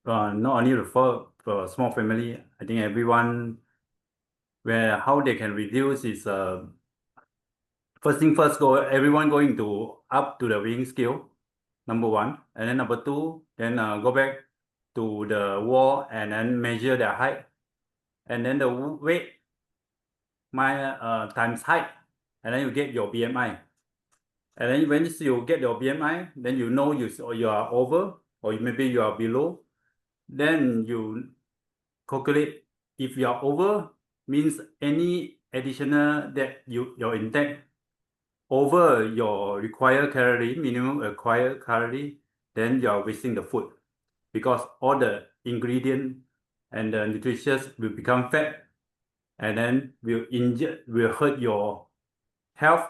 not only for small family, I think everyone where how they can reduce is first thing first, everyone going to up to the weighing scale, number one, and then number two, then go back to the wall and then measure their height, and then the weight times height, and then you get your BMI. And then when you get your BMI, then you know you are over or maybe you are below. Then you calculate if you are over means any additional that your intake over your required calorie, minimum required calorie, then you are wasting the food because all the ingredient and the nutritious will become fat and then will hurt your health,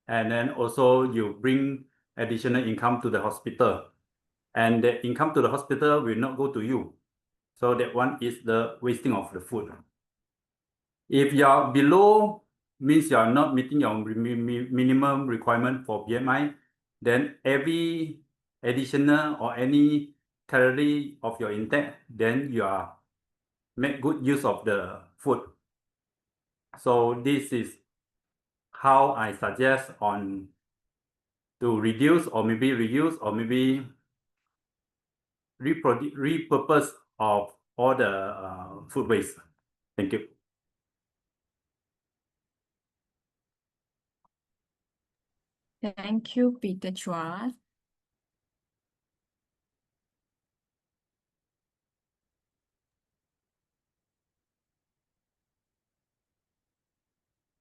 and then also you bring additional income to the hospital, and the income to the hospital will not go to you. So that one is the wasting of the food. If you are below, means you are not meeting your minimum requirement for BMI, then every additional or any calorie of your intake, then you are make good use of the food. So this is how I suggest on to reduce or maybe reuse or maybe repurpose of all the food waste. Thank you. Thank you, Peter Chua.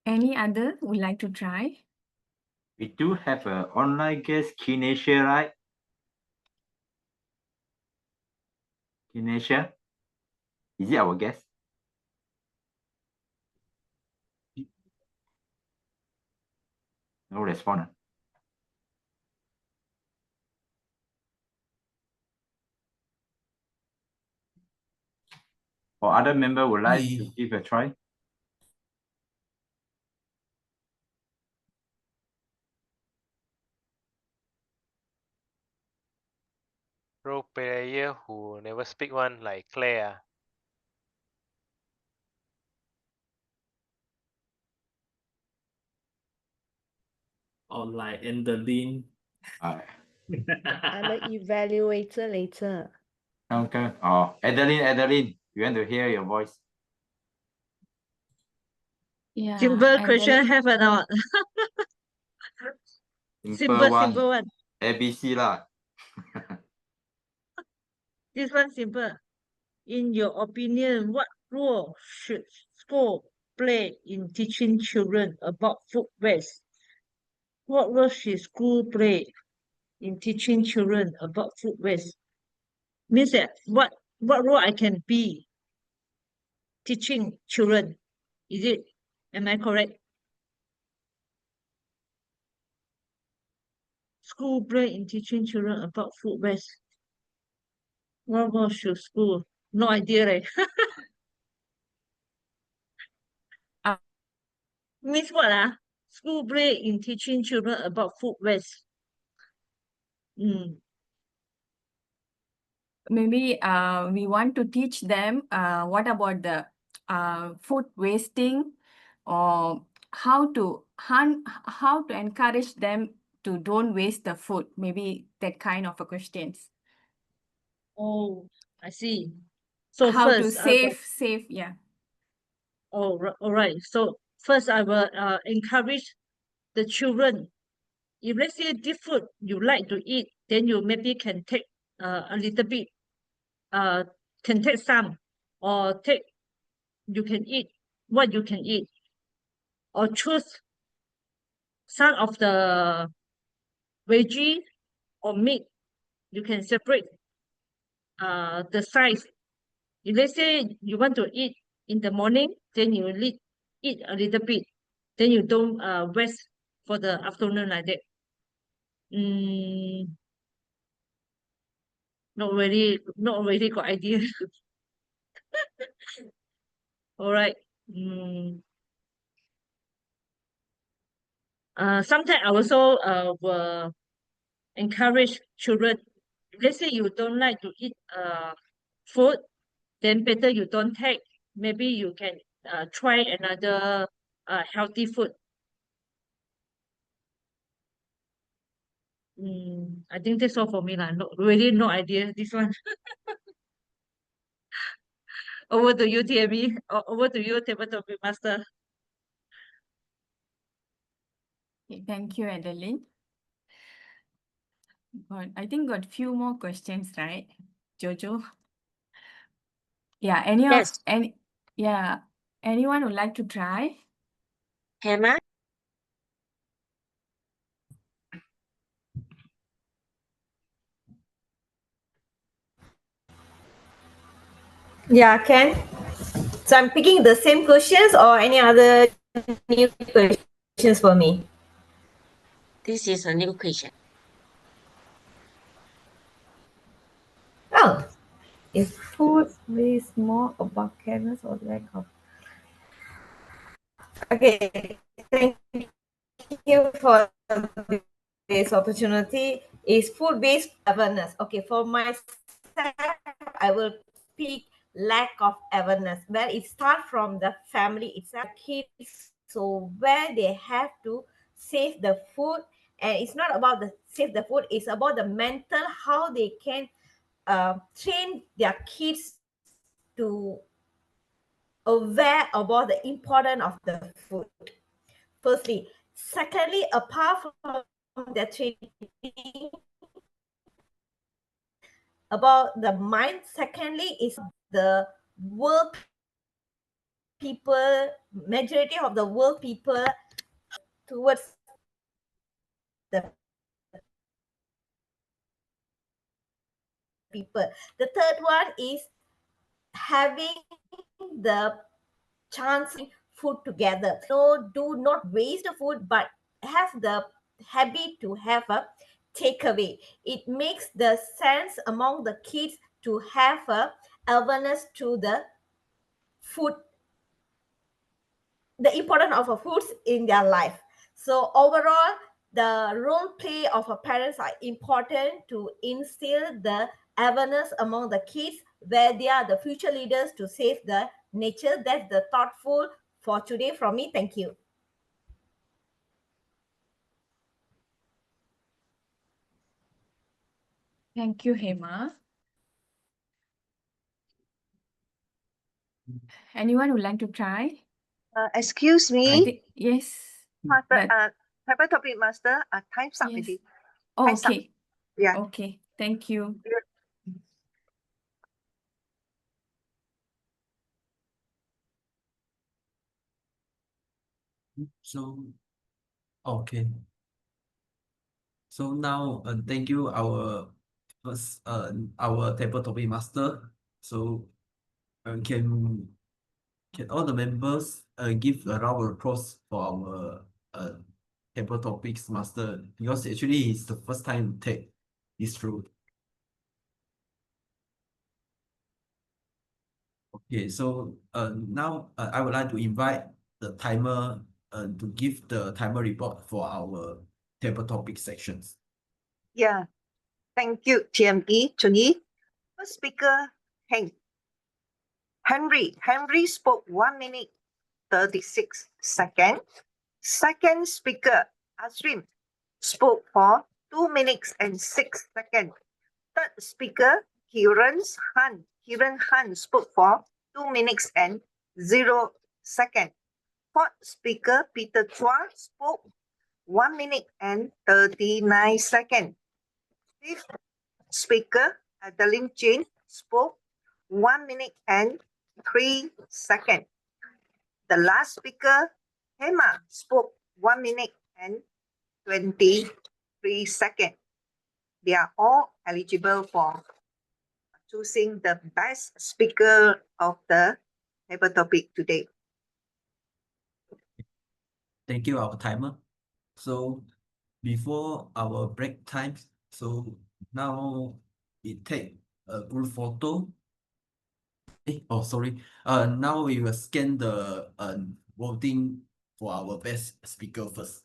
Any other would like to try? We do have an online guest, Kinesia, right? Kinesia? Is it our guest? No response. Or other member would like to give a try? who never speak one, like Claire? Or like Enderlin. Ah, I'm an evaluator later. come. Oh, Adeline, we want to hear your voice. Yeah, Simple and question have or not? Simple one. Simple one. ABC lah. This one simple. In your opinion, what role should school play in teaching children about food waste? What role should school play in teaching children about food waste? Means that what role I can be teaching children? Is it? Am I correct? School play in teaching children about food waste. What role should school? No idea, right? Uh, Means what? School play in teaching children about food waste. maybe we want to teach them what about the food wasting, or how to encourage them to don't waste the food. Maybe that kind of a questions. Oh, I see. So How to first, I will, save, yeah. all right. So first, I will encourage the children. If let's say this food you like to eat, then you maybe can take a little bit, can take some, or you can eat what you can eat, or choose some of the veggie or meat. You can separate the size. If let's say you want to eat in the morning, then you eat a little bit. Then you don't waste for the afternoon like that. Not really got idea. All right. Sometimes I also will encourage children. Let's say you don't like to eat food, then better you don't take. Maybe you can try another healthy food. I think that's all for me lah. No idea this one. Over to you, TME. Over to you, table topic master. Okay, thank you, Adeline. I think got few more questions, right, Jojo? Yeah, Yes. anyone would like to try? Hema? Yeah, can. So I'm picking the same questions or any other new questions for me? This is a new question. Oh, is food waste more about careless or lack of? Okay, thank you for this opportunity. Is food-based awareness? Okay, for myself, I will pick lack of awareness. Well, it starts from the family itself, kids. So where they have to save the food, and it's not about the save the food. It's about the mental, how they can train their kids to aware about the importance of the food. Firstly. Secondly, apart from the training about the mind, secondly is the world people, majority of the world people towards the people. The third one is having the chance food together. So do not waste the food, but have the habit to have a takeaway. It makes the sense among the kids to have a awareness to the food, the importance of a foods in their life. So overall, the role play of a parents are important to instill the awareness among the kids, where they are the future leaders to save the nature. That's the thoughtful for today from me. Thank you. Thank you, Hema. Anyone would like to try? Excuse I me, think yes. Master, But Pepper Topic Master, time's up yes. already. Oh, Time's up. okay. Yeah. Okay. Thank you. So, okay. So now, thank you, our first, our table topic master. So, can all the members give a round of applause for our table topics master, because actually it's the first time to take this through. Okay, so now I would like to invite the timer to give the timer report for our table topic sections. Yeah. Thank you, TME, Chunyi. First speaker, Henry. Henry spoke 1 minute 36 seconds. Second speaker, Asrim, spoke for 2 minutes and 6 seconds. Third speaker, Kiran Han spoke for 2 minutes and 0 seconds. Fourth speaker, Peter Chua, spoke 1 minute and 39 seconds. Fifth speaker, Adeline Jane, spoke 1 minute and 3 seconds. The last speaker, Hema, spoke 1 minute and 23 seconds. They are all eligible for choosing the best speaker of the table topic today. Thank you, our timer. So before our break times, so now we take a group photo. Oh, sorry. Now we will scan the voting for our best speaker first.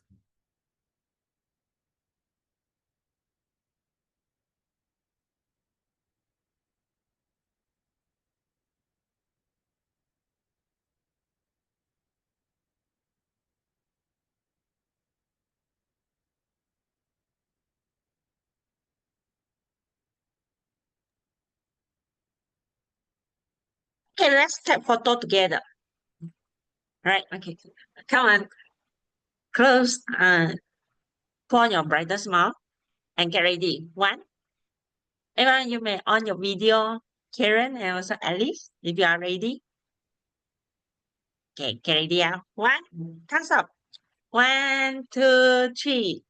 Okay, let's take photo together. Right, okay. Come on. Close, put on your brightest smile and get ready. One. Everyone, you may on your video, Karen and also Alice, if you are ready. Okay, get ready out. One, thumbs up. 1, 2, 3.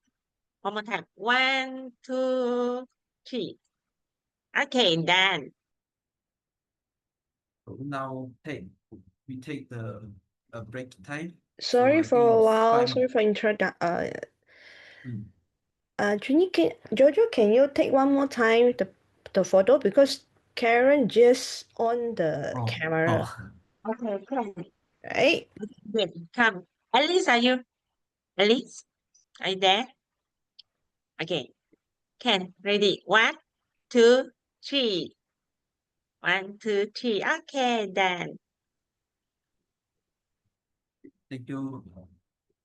One more time. 1, 2, 3. Okay, done. So now we take the break time. Sorry I for think a it's while. 5 Sorry for introduction. Mm. Junyi, Jojo, can you take one more time the photo, because Karen just on the camera, Okay, come. right? Good, come. Alice, are you? Alice, are you there? Okay. Can, ready. 1, 2, 3. 1, 2, 3. Okay, done. Thank you,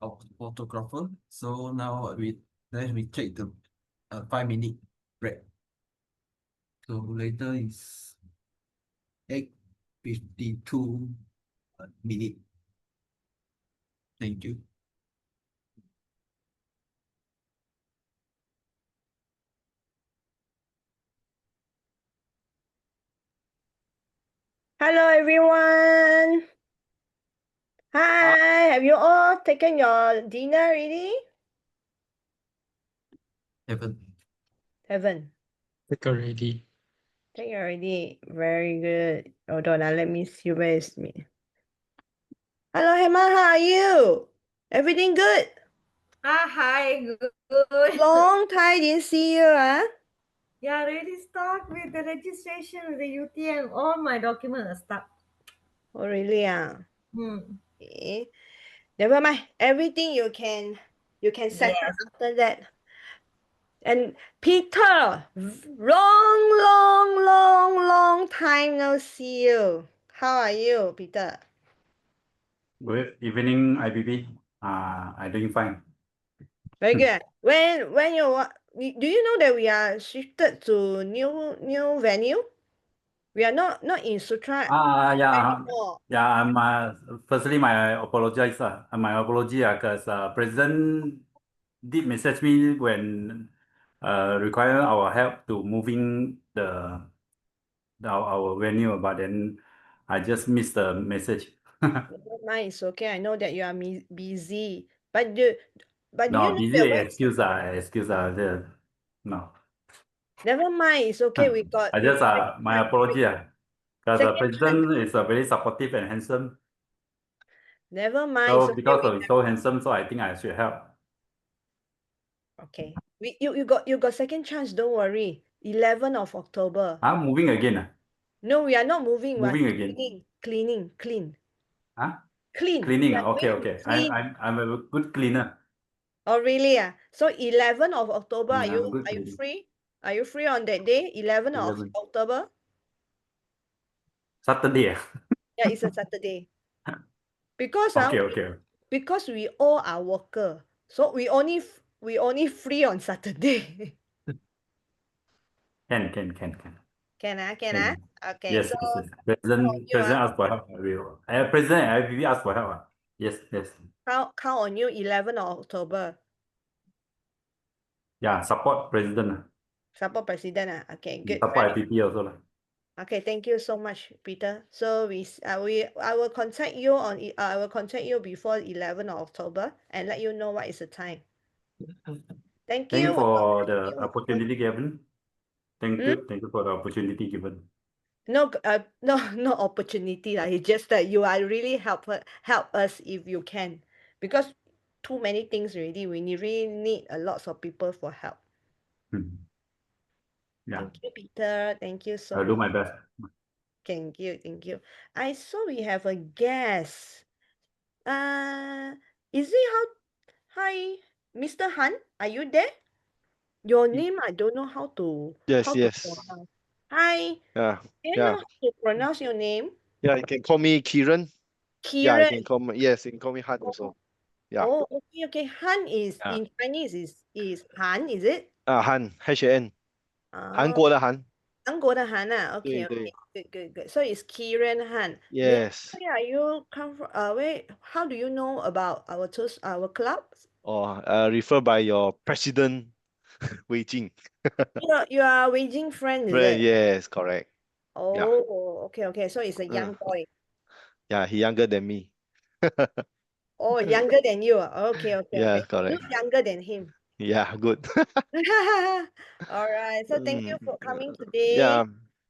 our photographer. So now we take the 5-minute break. So later is 8:52 minute. Thank you. Hello, everyone. Hi, have you all taken your dinner already? Haven't. Take already. Take already. Very good. Hold on, let me see where is me. Hello, Hema, how are you? Everything good? Hi, good. Long time didn't see you, huh? Yeah, already start with the registration with the UTM. All my documents are stuck. Oh, really? Okay. Never mind. Everything you can settle after that. And Peter, long time no see you. How are you, Peter? Good evening, IBB. I'm doing fine. Very good. When do you know that we are shifted to new venue? We are not in Sutera Yeah, anymore. yeah. Firstly, my apologies. My apology, because President did message me when require our help to moving our venue, but then I just missed the message. Never mind, it's okay. I know that you are busy, but do you No, know busy that when excuse. No. never mind, it's okay. We got I just second my chance. apology. Because the Second chance. president is very supportive and handsome. Never mind, it's So okay. because he's so handsome, so I think I should help. Okay. You got second chance, don't worry. 11th of October. I'm moving again. No, we are not moving. We are Moving again. clean. Huh? Clean. Cleaning. We are Okay, going to okay. clean. I'm a good cleaner. Oh, really? So 11th of October, are Yeah, I'm good you cleaning. free? Are you free on that day, 11th of 11. October? Saturday. Yeah, it's a Saturday. Because Okay. because we all are worker, so we only free on Saturday. Can. Can Can. Okay, Yes, so yes. President you asked for help. I will. President and IBB asked for help. Yes. count on you 11th of October. Yeah, support president. Support president. Okay, good. Support IPP also. Okay, thank you so much, Peter. So I will contact you I will contact you before 11th of October and let you know what is the time. Thank Thank you you. for the opportunity given. Thank Hmm? you. Thank you for the opportunity given. No, no opportunity. It's just that you are really help us if you can, because too many things already. We really need a lot of people for help. Yeah, Thank you, Peter. Thank you so I'll do much. my best. Thank you. I saw we have a guest. Is it how? Hi, Mr. Han, are you there? Your name I don't know how to Yes. pronounce. Hi, Yeah. do you Yeah. know how to pronounce your name? Yeah. You can call me Kiran. Yeah. You Kiran. can call me. Yes. You can call me Han also. Yeah. Oh, okay. Han is Yeah. in Chinese is Han, is it? Han HAN，韩 Oh, 国的韩。韩国的韩啊。Okay, 对。 good. So it's Kiran Han. Yes. Where are you come from? How do you know about our club? Refer by your president Wei Jing. You are Beijing friend, is Friend, it? yes, correct. Yeah. Oh, okay. So it's a young boy. Yeah, he younger than me. Oh, younger than you. Okay. Yeah, You correct. look younger than him. Yeah, good. All right. So thank you for coming Yeah. today. So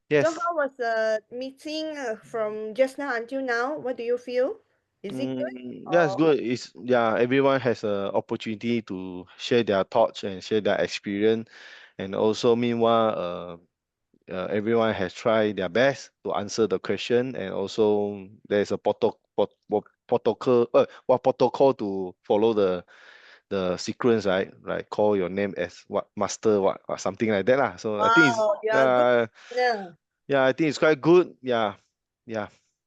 Yes. how was the meeting from just now until now? What do you feel? Is it good? Yeah, it's Or good. Everyone has an opportunity to share their thoughts and share their experience. And also meanwhile, everyone has tried their best to answer the question, and also there's a protocol to follow the sequence, right? Like call your name as what master, what or something like that lah. So I think it's wow, you are a good listener. I think it's quite good. Yeah.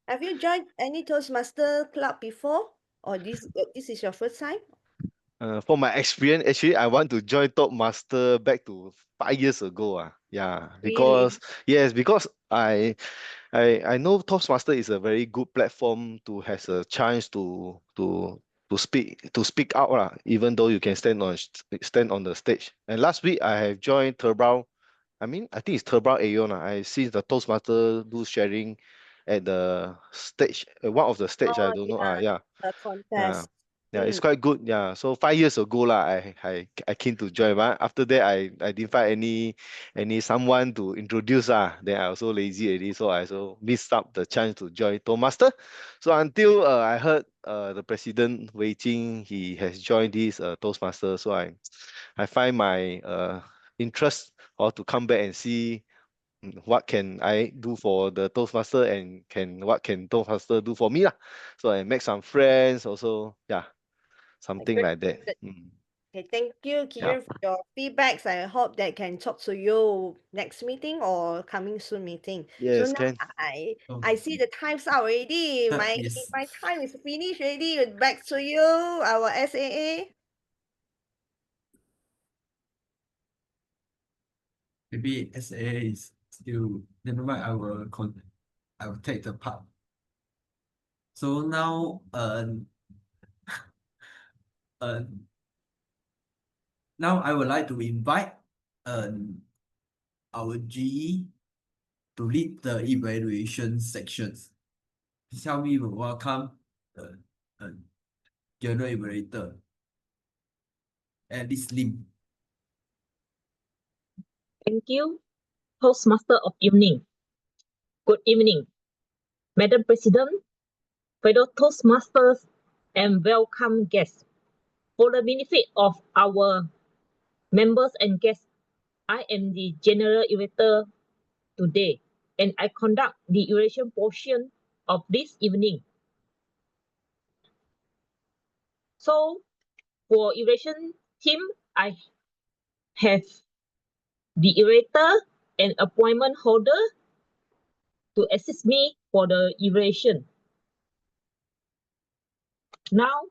Have you joined any Toastmaster club before? Or this is your first time? For my experience, actually, I want to join Toastmaster back to 5 years ago. Yeah, Really? because I know Toastmaster is a very good platform to has a chance to speak out even though you can stand on the stage. And last week I have joined Turbao. I think it's Turbao Aeon. I see the Toastmaster do sharing at the stage, one of the stage. I Oh, don't know. yeah, the Yeah. contest. Yeah, it's quite good. Yeah. So 5 years ago lah, I came to join. But after that, I didn't find any someone to introduce. Then I also lazy already, so I also missed out the chance to join Toastmaster. So until I heard the president Wei Jing, he has joined this Toastmaster. So I find my interest or to come back and see what can I do for the Toastmaster and what can Toastmaster do for me lah. So I make some friends also. Yeah. Something Good. like that. Good. Okay, thank you, Kiran, for your feedbacks. I hope that can talk to you next meeting or coming soon meeting. So Yes, now can. I see the time's out already. Yes. My time is finished already. Back to you, our SAA. Maybe SA is still, never mind, I will take the part. So now, now I would like to invite our GE to lead the evaluation sections. Shall we welcome General Evaluator, Alice Lim. Thank you, Toastmaster of Evening. Good evening, Madam President, fellow Toastmasters, and welcome guests. For the benefit of our members and guests, I am the General Evaluator today, and I conduct the evaluation portion of this evening. So, for evaluation team, I have the evaluator and appointment holder to assist me for the evaluation. Now,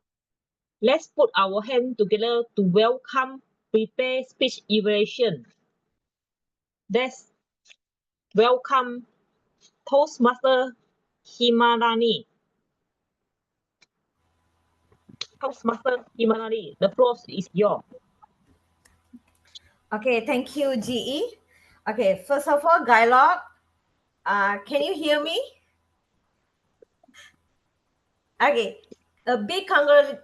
let's put our hand together to welcome prepare speech evaluation. Let's welcome Toastmaster Himalani. Toastmaster Himalani, the floor is yours. Okay, thank you, GE. Okay, first of all, Dialogue, can you hear me? Okay, a big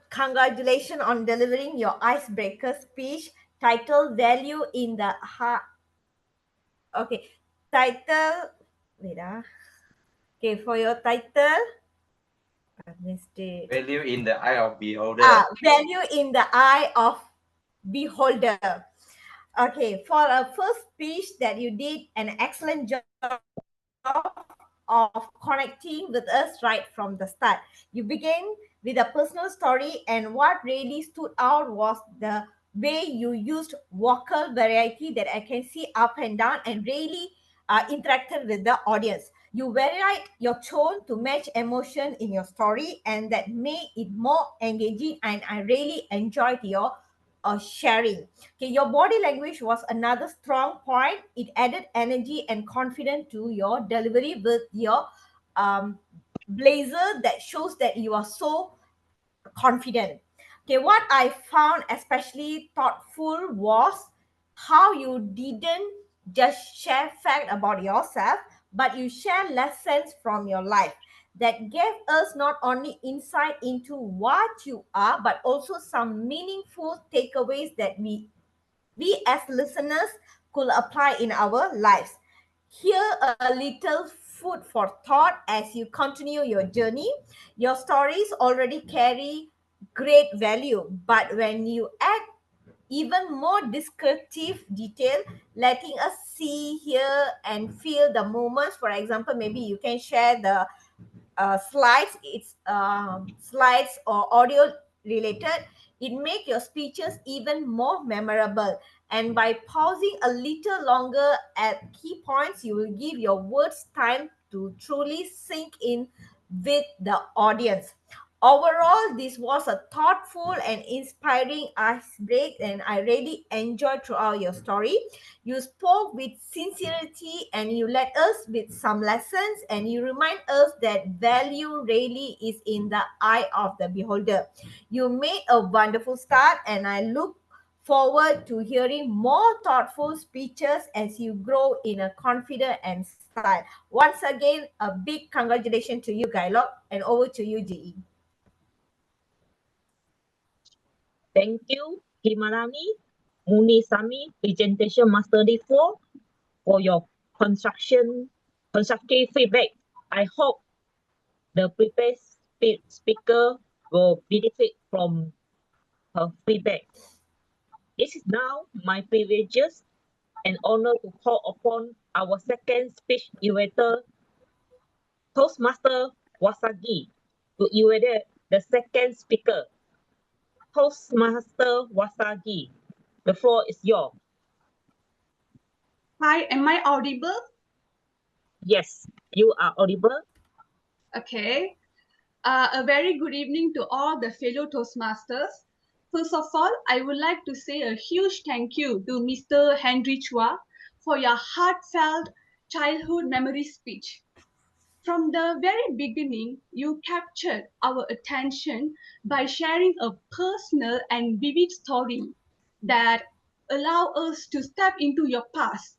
congratulations on delivering your icebreaker speech titled Value in the Heart. Okay, title, wait. Okay, for your title, I missed it. Value in the eye of beholder. Value in the eye of beholder. Okay, for a first speech that you did an excellent job of connecting with us right from the start. You began with a personal story, and what really stood out was the way you used vocal variety that I can see up and down and really interacted with the audience. You varied your tone to match emotion in your story, and that made it more engaging, and I really enjoyed your sharing. Okay, your body language was another strong point. It added energy and confidence to your delivery with your blazer that shows that you are so confident. Okay, what I found especially thoughtful was how you didn't just share fact about yourself, but you share lessons from your life that gave us not only insight into what you are, but also some meaningful takeaways that we as listeners could apply in our lives. Here a little food for thought as you continue your journey. Your stories already carry great value, but when you add even more descriptive detail, letting us see, hear, and feel the moments. For example, maybe you can share the slides. It's slides or audio related. It make your speeches even more memorable. And by pausing a little longer at key points, you will give your words time to truly sink in with the audience. Overall, this was a thoughtful and inspiring ice break, and I really enjoyed throughout your story. You spoke with sincerity and you led us with some lessons, and you remind us that value really is in the eye of the beholder. You made a wonderful start, and I look forward to hearing more thoughtful speeches as you grow in a confident and style. Once again, a big congratulations to you, Dialogue, and over to you, GE. Thank you, Himalani Munisami, Presentation Master 4, for your constructive feedback. I hope the prepared speaker will benefit from her feedback. It is now my privilege and honor to call upon our second speech evaluator, Toastmaster Wasagi, to evaluate the second speaker. Toastmaster Wasagi, the floor is yours. Hi, am I audible? Yes, you are audible. Okay. A very good evening to all the fellow Toastmasters. First of all, I would like to say a huge thank you to Mr. Henry Chua for your heartfelt childhood memory speech. From the very beginning, you captured our attention by sharing a personal and vivid story that allow us to step into your past.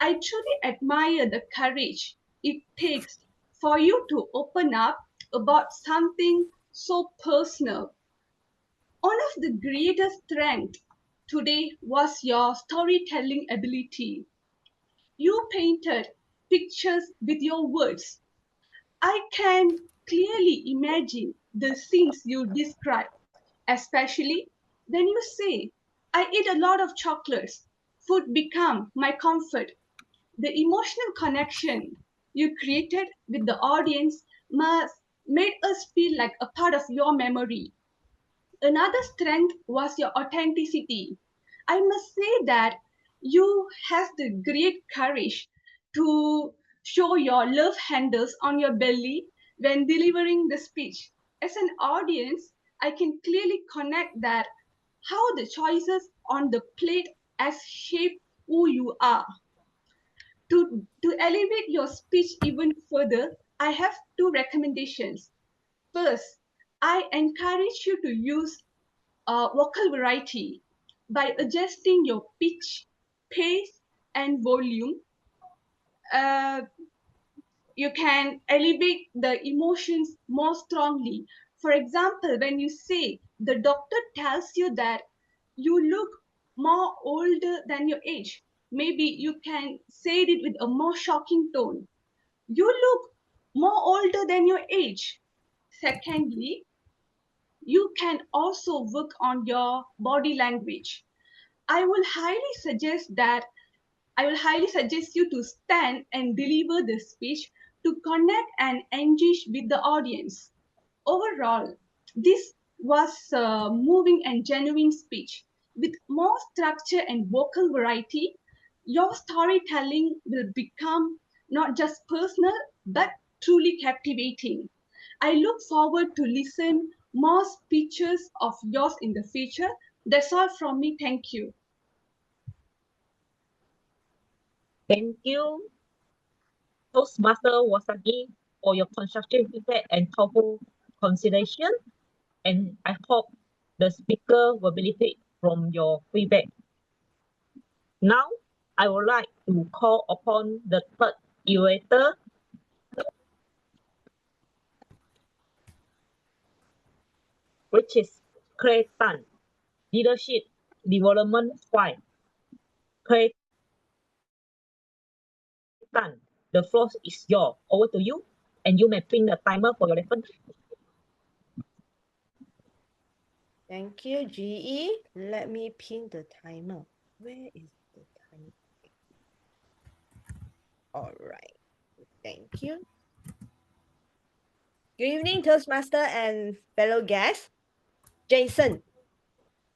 I truly admire the courage it takes for you to open up about something so personal. One of the greatest strengths today was your storytelling ability. You painted pictures with your words. I can clearly imagine the scenes you describe, especially when you say, I eat a lot of chocolates. Food become my comfort. The emotional connection you created with the audience must made us feel like a part of your memory. Another strength was your authenticity. I must say that you have the great courage to show your love handles on your belly when delivering the speech. As an audience, I can clearly connect that how the choices on the plate has shaped who you are. To elevate your speech even further, I have two recommendations. First, I encourage you to use vocal variety by adjusting your pitch, pace, and volume. Uh, you can elevate the emotions more strongly. For example, when you say the doctor tells you that you look more older than your age, maybe you can say it with a more shocking tone. You look more older than your age. Secondly, you can also work on your body language. I will highly suggest that I will highly suggest you to stand and deliver the speech to connect and engage with the audience. Overall, this was a moving and genuine speech. With more structure and vocal variety, your storytelling will become not just personal but truly captivating. I look forward to listen more speeches of yours in the future. That's all from me. Thank you. Thank you, Toastmaster Wasagi, for your constructive feedback and thoughtful consideration. And I hope the speaker will benefit from your feedback. Now, I would like to call upon the third orator, which is Clay Tan, Leadership Development 5. Clay Tan, the floor is yours. Over to you, and you may pin the timer for your lesson. Thank you, GE. Let me pin the timer. Where is the timer? All right. Thank you. Good evening, Toastmaster and fellow guests. Jason,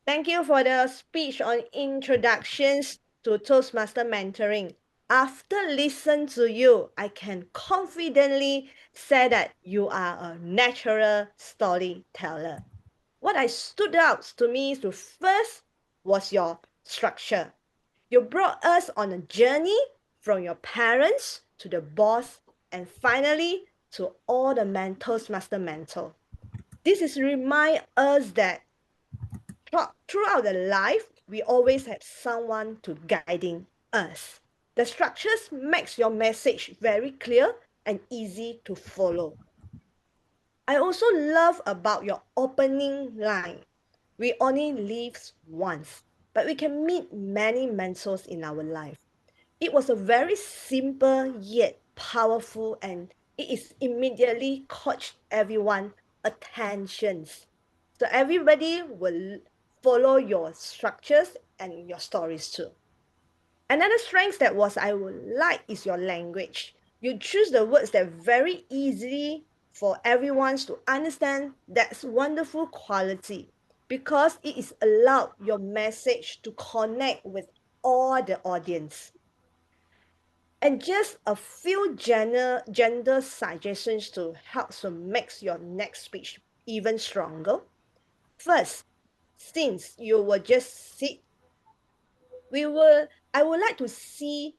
thank you for the speech on introductions to Toastmaster mentoring. After listening to you, I can confidently say that you are a natural storyteller. What I stood out to me to first was your structure. You brought us on a journey from your parents to the boss and finally to all the mentors, master mentor. This is remind us that throughout the life, we always have someone to guiding us. The structures makes your message very clear and easy to follow. I also love about your opening line. We only live once, but we can meet many mentors in our life. It was a very simple yet powerful and it is immediately caught everyone's attentions. So everybody will follow your structures and your stories too. Another strength that was I would like is your language. You choose the words that very easily for everyone to understand. That's wonderful quality. because it is allowed your message to connect with all the audience. And just a few gender suggestions to help to make your next speech even stronger. First, since you will just sit, I would like to see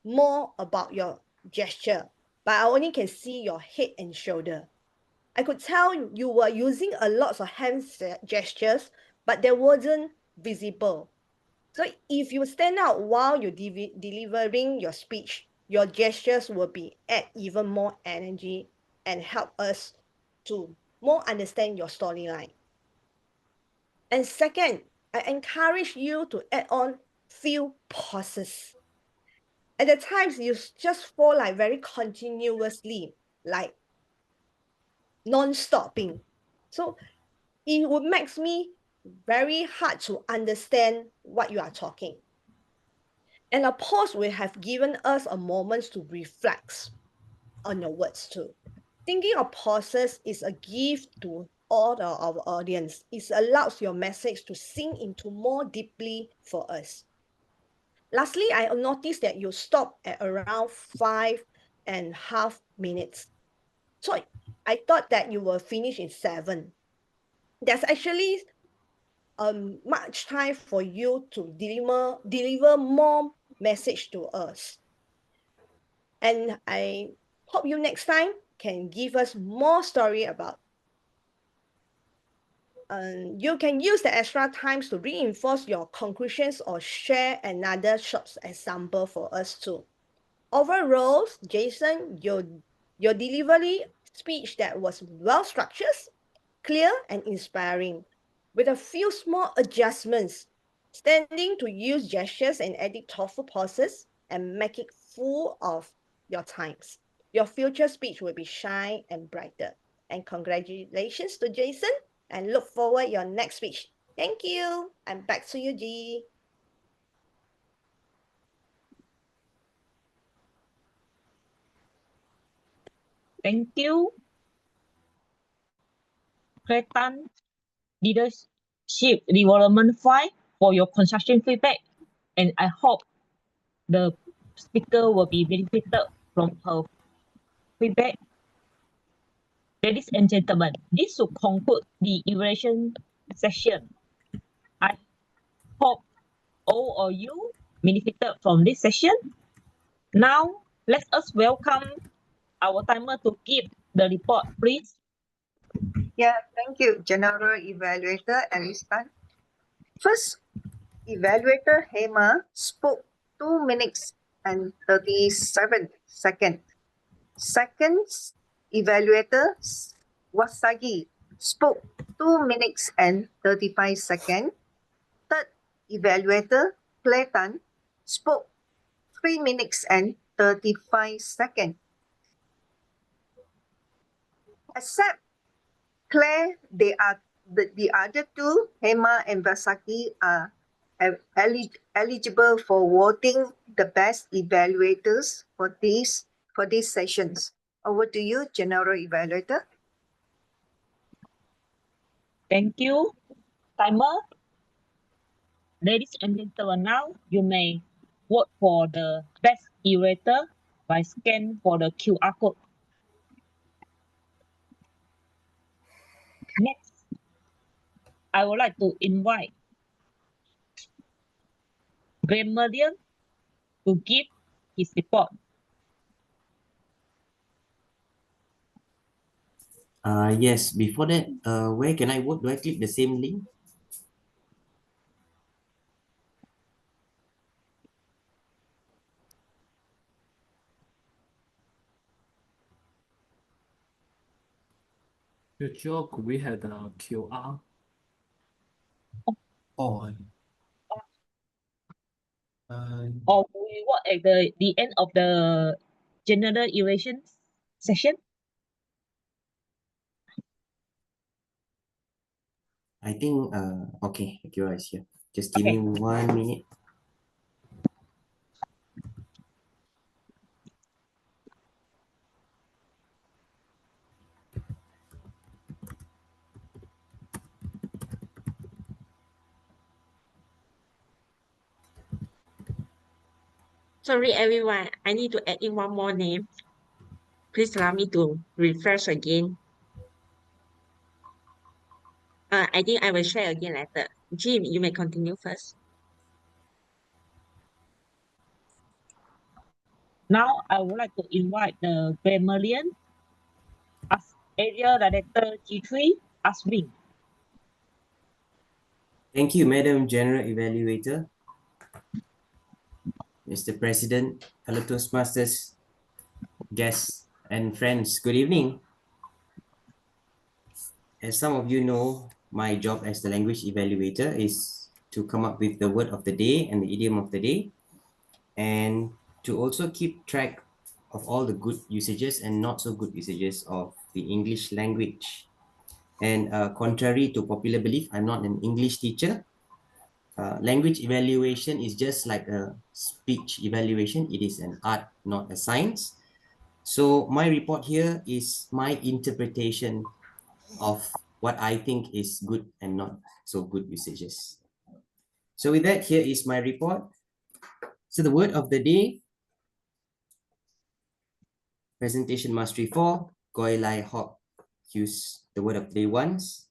more about your gesture, but I only can see your head and shoulder. I could tell you were using a lot of hand gestures, but they wasn't visible. So if you stand out while you're delivering your speech, your gestures will be add even more energy and help us to more understand your storyline. And second, I encourage you to add on few pauses. At the times you just fall like very continuously, like non-stopping. So it would makes me very hard to understand what you are talking. And a pause will have given us a moment to reflect on your words too. Thinking of pauses is a gift to all our audience. It allows your message to sink into more deeply for us. Lastly, I noticed that you stop at around 5.5 minutes. So I thought that you will finish in 7. There's actually much time for you to deliver more message to us. And I hope you next time can give us more story about. You can use the extra times to reinforce your conclusions or share another short example for us too. Overall, Jason, your delivery speech that was well structured, clear and inspiring, with a few small adjustments, standing to use gestures and edit thoughtful pauses and make it full of your times. Your future speech will be shine and brighter. And congratulations to Jason and look forward your next speech. Thank you. And back to you, G. Thank you, Cretan Leadership Development 5 for your construction feedback. And I hope the speaker will be benefited from her feedback. Ladies and gentlemen, this will conclude the evaluation session. I hope all of you benefited from this session. Now, let us welcome our timer to give the report, please. Yeah, thank you, General Evaluator Alice Tan. First, Evaluator Hema spoke 2 minutes and 37 seconds. Second, Evaluator Wasagi spoke 2 minutes and 35 seconds. Third, Evaluator Clayton spoke 3 minutes and 35 seconds. Except Claire, they are the other two, Hema and Vasaki, are eligible for voting the best evaluators for these sessions. Over to you, General Evaluator. Thank you, timer. Ladies and gentlemen, now you may vote for the best evaluator by scan for the QR code. Next, I would like to invite Graham to give his report. Yes, before that, where can I vote? Do I click the same link? Future, could we have the QR? Oh, Or we vote at the end of the general evaluation session? I think, okay, the QR is here. Just give me 1 minute. Sorry, everyone. I need to add in one more name. Please allow me to refresh again. I think I will share again later. Jim, you may continue first. Now, I would like to invite the grammarian as Area Director G3 Aswin. Thank you, Madam General Evaluator. Mr. President, fellow Toastmasters, guests, and friends, good evening. As some of you know, my job as the language evaluator is to come up with the word of the day and the idiom of the day, and to also keep track of all the good usages and not so good usages of the English language. And contrary to popular belief, I'm not an English teacher. Language evaluation is just like a speech evaluation. It is an art, not a science. So my report here is my interpretation of what I think is good and not so good usages. So with that, here is my report. So the word of the day, presentation mastery 4, Goi Lai Hok use the word of the day once.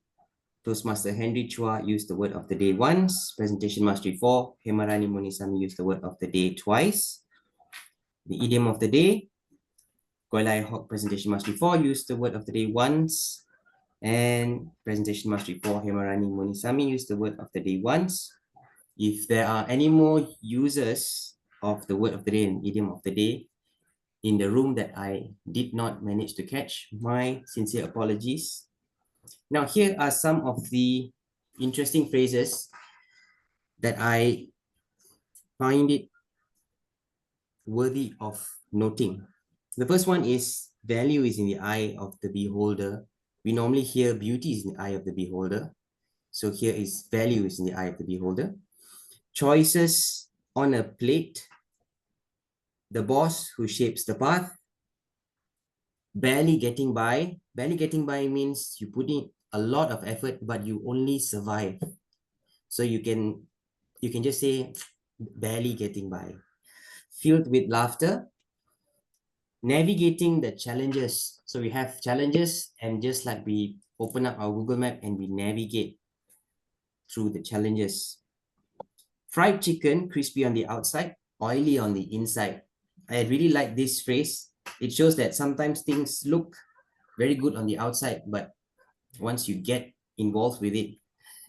Toastmaster Henry Chua used the word of the day once. Presentation mastery 4, Hemarani Munisami used the word of the day twice. The idiom of the day, Goi Lai Hok presentation mastery 4 used the word of the day once. And presentation mastery 4, Hemarani Munisami used the word of the day once. If there are any more users of the word of the day and idiom of the day in the room that I did not manage to catch, my sincere apologies. Now, here are some of the interesting phrases that I find it worthy of noting. The first one is value is in the eye of the beholder. We normally hear beauty is in the eye of the beholder. So here is value is in the eye of the beholder. Choices on a plate. The boss who shapes the path. Barely getting by. Barely getting by means you put in a lot of effort, but you only survive. So you can just say barely getting by. Filled with laughter. Navigating the challenges. So we have challenges, and just like we open up our Google Map and we navigate through the challenges. Fried chicken, crispy on the outside, oily on the inside. I really like this phrase. It shows that sometimes things look very good on the outside, but once you get involved with it,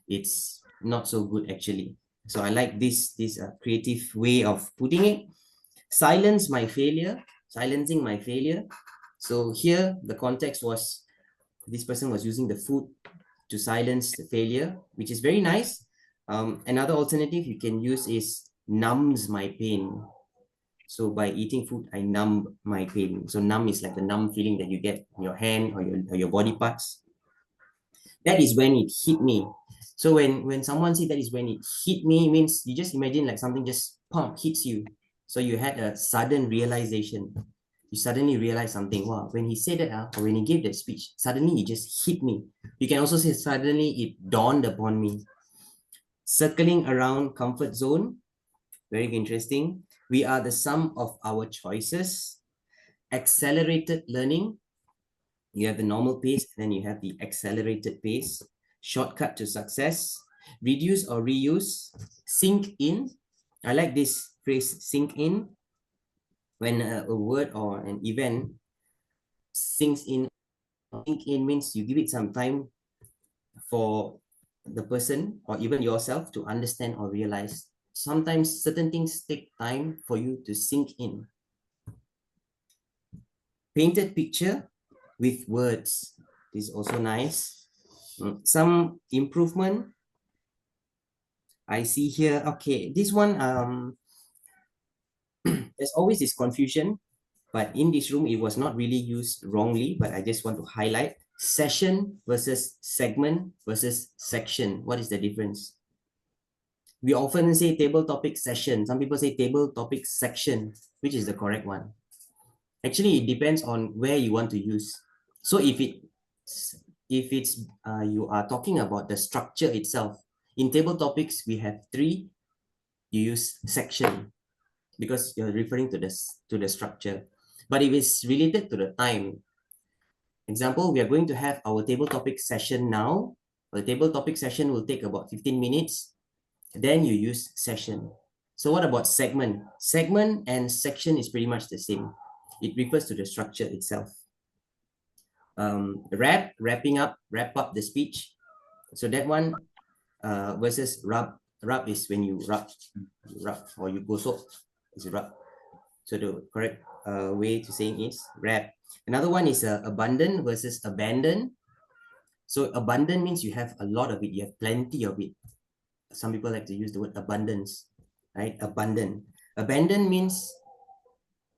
it's not so good actually. So I like this creative way of putting it. Silence my failure, silencing my failure. So here the context was this person was using the food to silence the failure, which is very nice. Another alternative you can use is numbs my pain. So by eating food, I numb my pain. So numb is like the numb feeling that you get in your hand or your body parts. That is when it hit me. So when someone says that is when it hit me, means you just imagine like something just pump hits you. So you had a sudden realization. You suddenly realize something. Wow, when he said that, or when he gave that speech, suddenly it just hit me. You can also say suddenly it dawned upon me. Circling around comfort zone. Very interesting. We are the sum of our choices. Accelerated learning. You have the normal pace, and then you have the accelerated pace. Shortcut to success. Reduce or reuse. Sink in. I like this phrase, sink in. When a word or an event sinks in, sink in means you give it some time for the person or even yourself to understand or realize. Sometimes certain things take time for you to sink in. Painted picture with words is also nice. Some improvement I see here. Okay, this one, there's always this confusion, but in this room, it was not really used wrongly, but I just want to highlight session versus segment versus section. What is the difference? We often say table topic session. Some people say table topic section. Which is the correct one? Actually, it depends on where you want to use. So if it's you are talking about the structure itself, in table topics, we have 3, you use section. because you're referring to the structure. But if it's related to the time, example, we are going to have our table topic session now. The table topic session will take about 15 minutes. Then you use session. So what about segment? Segment and section is pretty much the same. It refers to the structure itself. Wrap up the speech. So that one versus rub is when you rub or you gosok, is rub. So the correct way to saying is wrap. Another one is abundant versus abandon. So abundant means you have a lot of it, you have plenty of it. Some people like to use the word abundance, right? Abundant. Abandon means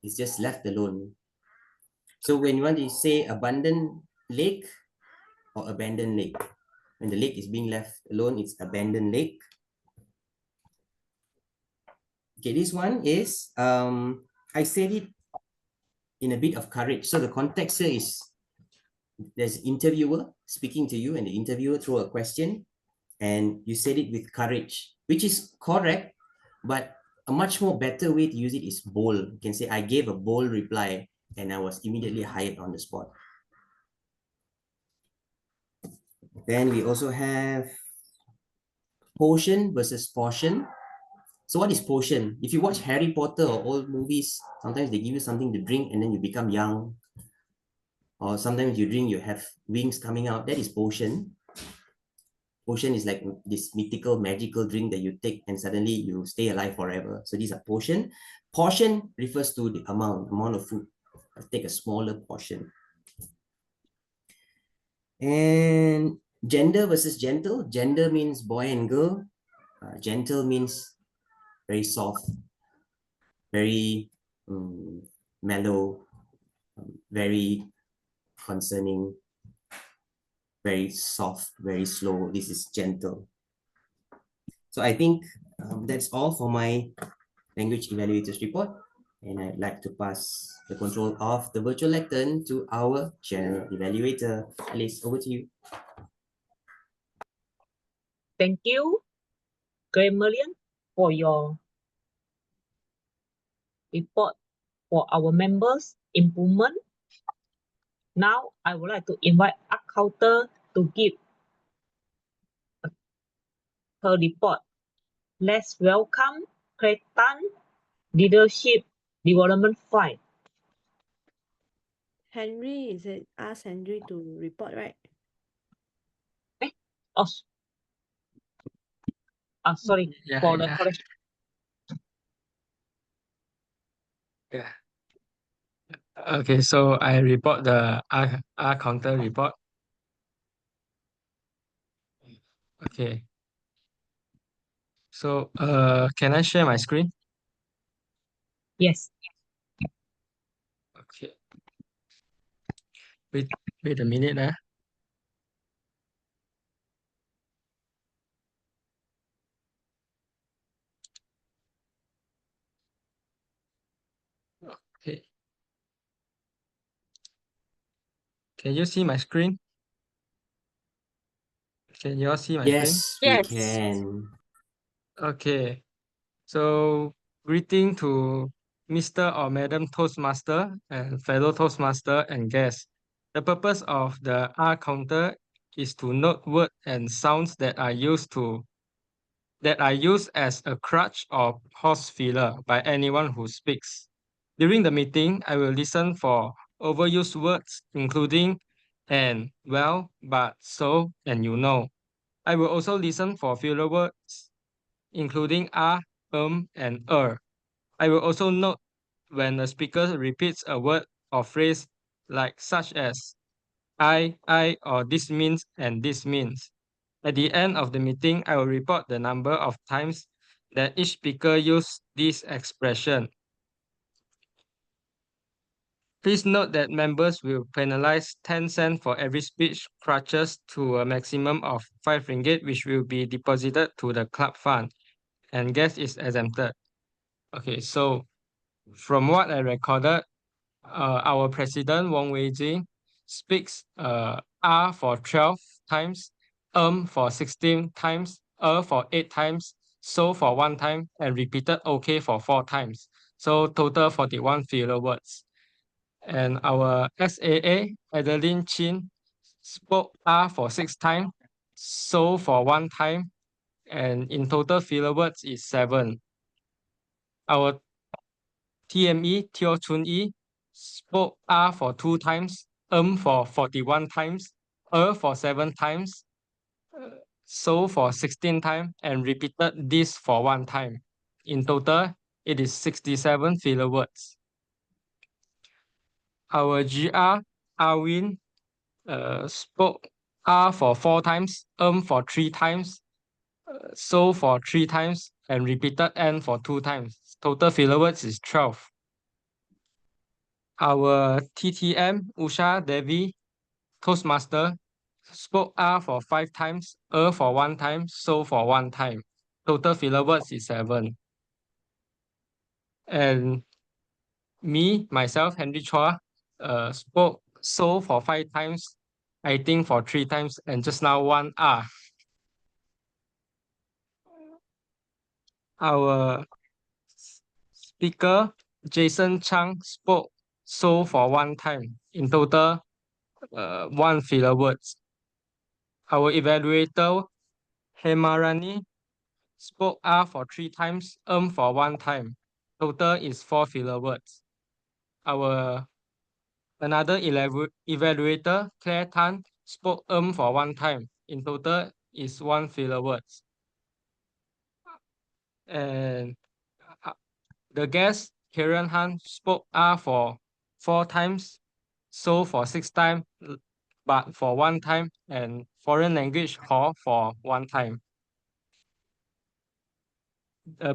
it's just left alone. So when you want to say abundant lake or abandoned lake, when the lake is being left alone, it's abandoned lake. Okay, this one is, I said it in a bit of courage. So the context here is there's an interviewer speaking to you and the interviewer threw a question and you said it with courage, which is correct, but a much more better way to use it is bold. You can say, I gave a bold reply and I was immediately hired on the spot. Then we also have potion versus portion. So what is potion? If you watch Harry Potter or old movies, sometimes they give you something to drink and then you become young. Or sometimes you drink, you have wings coming out. That is potion. Potion is like this mythical, magical drink that you take and suddenly you stay alive forever. So these are potion. Portion refers to the amount of food. I'll take a smaller portion. And gender versus gentle. Gender means boy and girl. Gentle means very soft, very mellow, very concerning, very soft, very slow. This is gentle. So I think that's all for my language evaluators report. And I'd like to pass the control of the virtual lectern to our general evaluator. Alice, over to you. Thank you, Grammarian, for your report for our members' improvement. Now, I would like to invite Counter to give her report. Let's welcome Cretan Leadership Development 5. Henry, is it? Ask Henry to report, right? Oh, sorry for the correction. Yeah. Okay, so I report the R counter report. Okay. So can I share my screen? Yes. Okay. Wait a minute. Okay. Can you see my screen? Can you all see my screen? Yes, we can. Okay. So greeting to Mr. or Madam Toastmaster and fellow Toastmaster and guests. The purpose of the R counter is to note words and sounds that are used as a crutch or pause filler by anyone who speaks. During the meeting, I will listen for overused words, including and, well, but, so, and you know. I will also listen for filler words, including and I will also note when the speaker repeats a word or phrase like such as I, or this means, and this means. At the end of the meeting, I will report the number of times that each speaker used this expression. Please note that members will penalize 10 cents for every speech crutches to a maximum of 5 ringgit, which will be deposited to the club fund, and guest is exempted. Okay, so from what I recorded, our president, Wong Wei-jing, speaks R for 12 times, for 16 times, for 8 times, so for 1 time, and repeated OK for 4 times. So total 41 filler words. And our SAA, Adeline Chin, spoke R for 6 times, so for 1 time, and in total filler words is 7. Our TME, Teo Chun Yi, spoke R for 2 times, for 41 times, for 7 times, so for 16 times, and repeated this for 1 time. In total, it is 67 filler words. Our GR, Arwin, spoke R for 4 times, for 3 times, so for 3 times, and repeated N for 2 times. Total filler words is 12. Our TTM, Usha Devi, Toastmaster, spoke R for 5 times, for 1 time, so for 1 time. Total filler words is 7. And me, myself, Henry Chua, spoke so for 5 times, I think for 3 times, and just now 1 R. Our speaker, Jason Chang, spoke so for 1 time. In total, 1 filler words. Our evaluator, Hemarani, spoke R for 3 times, for 1 time. Total is 4 filler words. Our another evaluator, Claire Tan, spoke for 1 time. In total is 1 filler words. And the guest, Karen Han, spoke R for 4 times, so for 6 times, but for 1 time, and foreign language Hall for 1 time.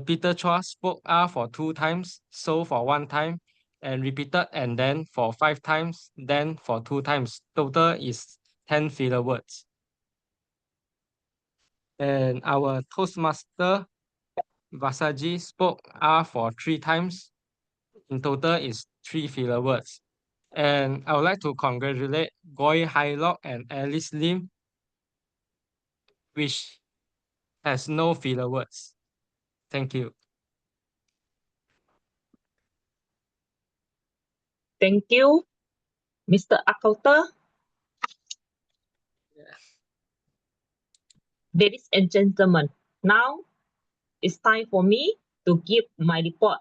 Peter Chua spoke R for 2 times, so for 1 time, and repeated and then for 5 times, then for 2 times. Total is 10 filler words. And our Toastmaster, Vasaji, spoke R for 3 times. In total is 3 filler words. And I would like to congratulate Goy Hai Lok and Alice Lim, which has no filler words. Thank you. Thank you, Mr. Accountant. Ladies and gentlemen, now it's time for me to give my report.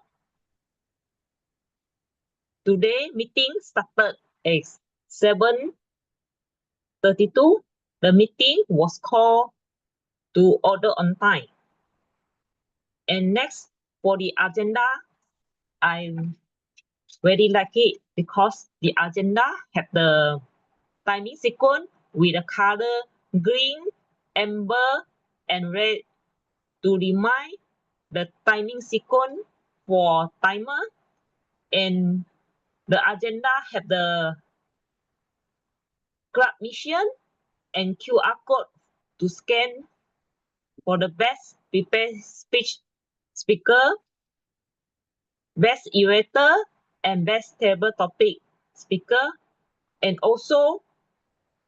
Today meeting started at 7:32. The meeting was called to order on time. And next for the agenda, I'm very lucky because the agenda have the timing sequence with the color green, amber, and red to remind the timing sequence for timer. And the agenda have the club mission and QR code to scan for the best prepared speech speaker, best orator, and best table topic speaker, and also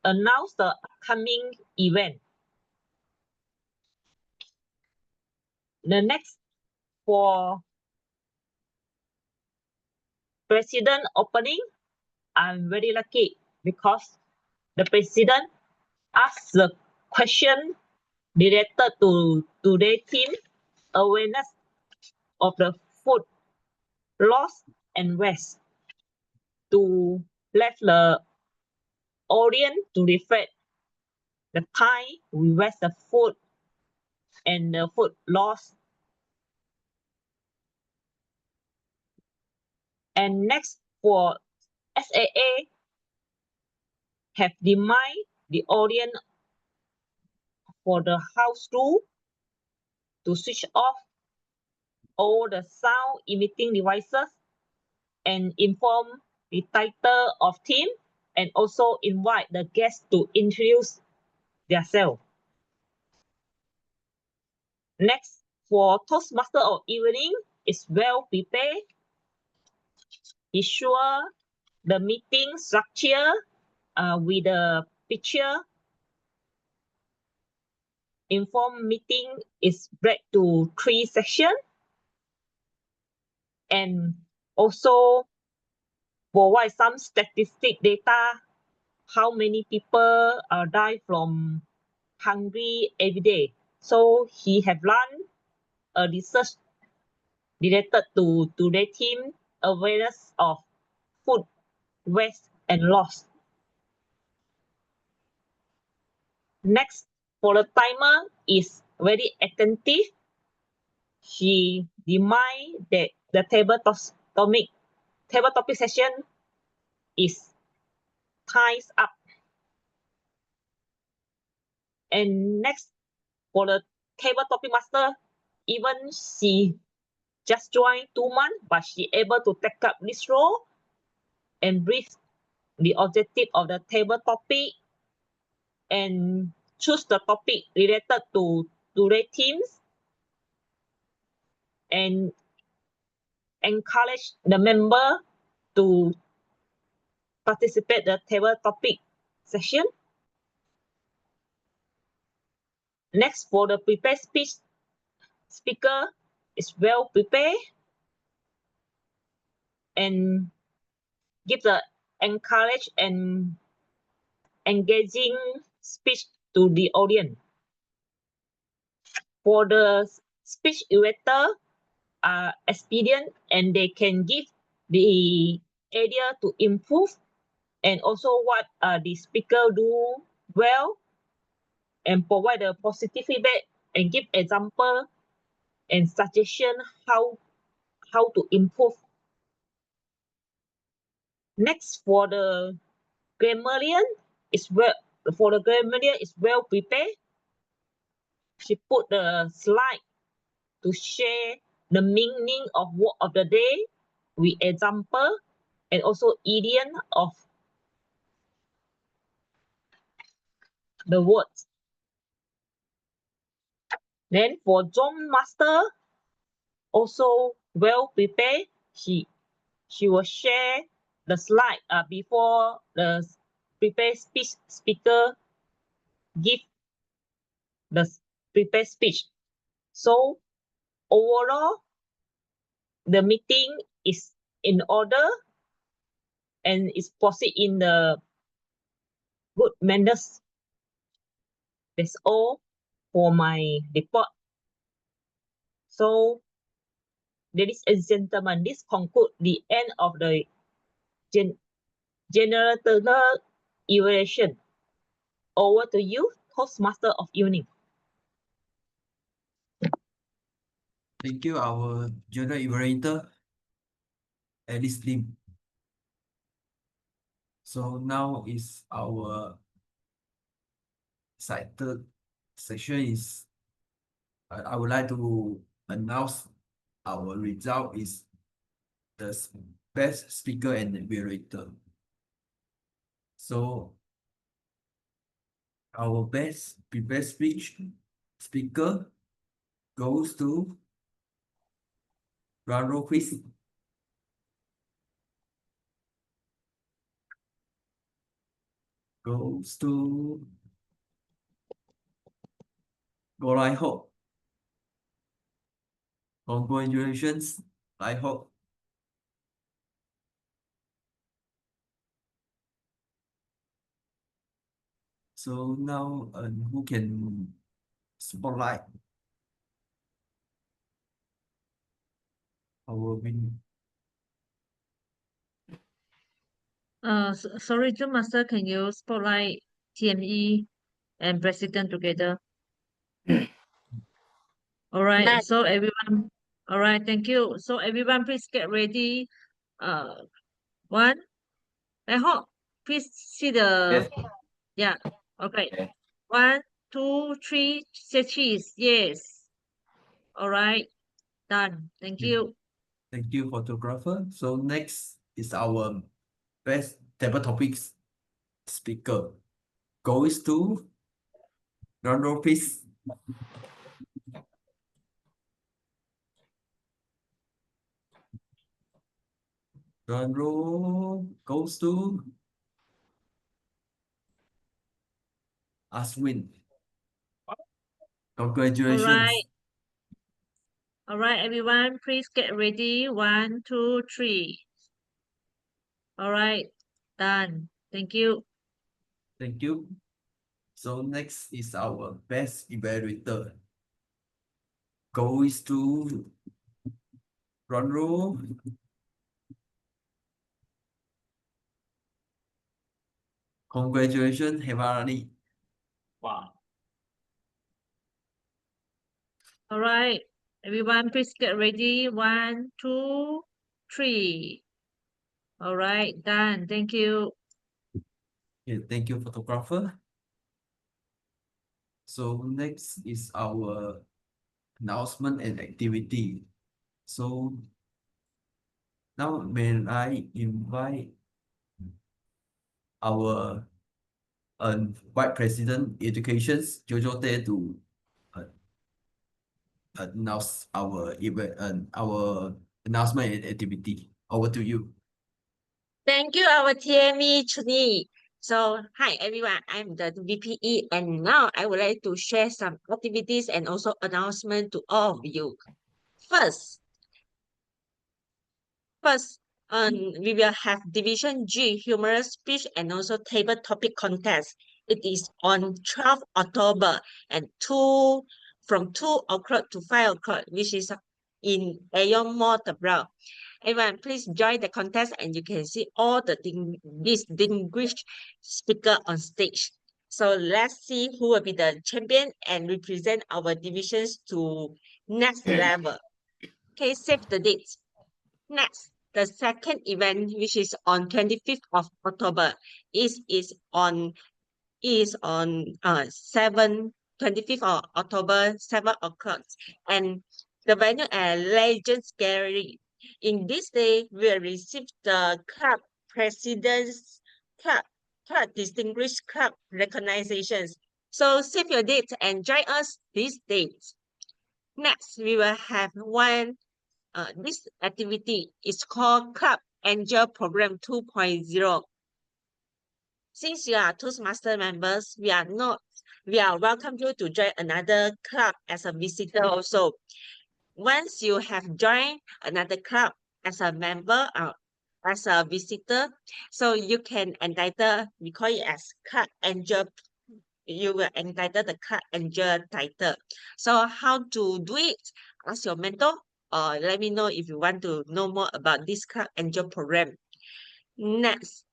announce the upcoming event. The next for president opening, I'm very lucky because the president asked the question related to today's theme, awareness of the food loss and waste, to let the audience to reflect the time we waste the food and the food loss. And next for SAA have remind the audience for the house rule to switch off all the sound emitting devices and inform the title of team and also invite the guests to introduce themselves. Next, for Toastmaster of evening is well prepared. Be sure the meeting structure with the picture. Inform meeting is break to 3 sections. and also provide some statistic data, how many people die from hungry every day. So he have run a research related to their team awareness of food waste and loss. Next, for the timer is very attentive. She remind that the table topic session is ties up. And next, for the table topic master, even she just joined 2 months, but she able to take up this role and brief the objective of the table topic and choose the topic related to their teams and encourage the member to participate the table topic session. Next, for the prepared speech, speaker is well prepared and give the encourage and engaging speech to the audience. For the speech evaluator are expedient and they can give the idea to improve and also what the speaker do well and provide a positive feedback and give example and suggestion how to improve. Next, for the grammarian is well prepared. She put the slide to share the meaning of word of the day with example and also idiom of the words. Then for John Master, also well prepared. She will share the slide before the prepared speaker give the prepared speech. So overall, the meeting is in order and is proceed in the good manners. That's all for my report. So, ladies and gentlemen, this concludes the end of the general evaluation. Over to you, Toastmaster of Evening. Thank you, our general evaluator, Alice Lim. So now is our third section is I would like to announce our result is the best speaker and evaluator. So our best prepared speaker goes to Raro Quiz. Goes to Golai Ho. Congratulations, Lai Ho. So now who can spotlight our win? Sorry, John Master, can you spotlight TME and President together? All right, so everyone, all right, thank you. So everyone, please get ready. One, I hope, please see the, Yes. yeah, okay. Okay. 1, 2, 3, say cheese. Yes. All right, done. Thank you. Thank you, photographer. So next is our best table topics speaker. Goes to drum roll, please. Drum roll goes to Aswin. All Congratulations. right. All right, everyone, please get ready. 1, 2, 3. All right, done. Thank you. Thank you. So next is our best evaluator. Goes to Ronro. Congratulations, Hemani. Wow. All right, everyone, please get ready. 1, 2, 3. All right, done. Thank you. Okay, thank you, photographer. So next is our announcement and activity. So now may I invite our Vice President Educations, Jojo Teh, to announce our event and our announcement and activity. Over to you. Thank you, our TME Chuni. So, hi everyone, I'm the VPE, and now I would like to share some activities and also announcement to all of you. First, we will have Division G humorous speech and also table topic contest. It is on 12 October and from 2 o'clock to 5 o'clock, which is in Aeon Mall, Tebrau. Everyone, please join the contest and you can see all the distinguished speaker on stage. So let's see who will be the champion and represent our divisions to next level. Okay, save the dates. Next, the second event, which is on 25th of October, is on 25th of October, 7 o'clock. And the venue at Legends Gallery. In this day, we'll receive the club president's club distinguished club recognitions. So save your date and join us these dates. Next, we will have this activity is called Club Angel Program 2.0. Since you are Toastmaster members, we are welcome you to join another club as a visitor also. Once you have joined another club as a member as a visitor, so you can entitle, we call it as Club Angel. You will entitle the Club Angel title. So how to do it? Ask your mentor or let me know if you want to know more about this Club Angel program. Next,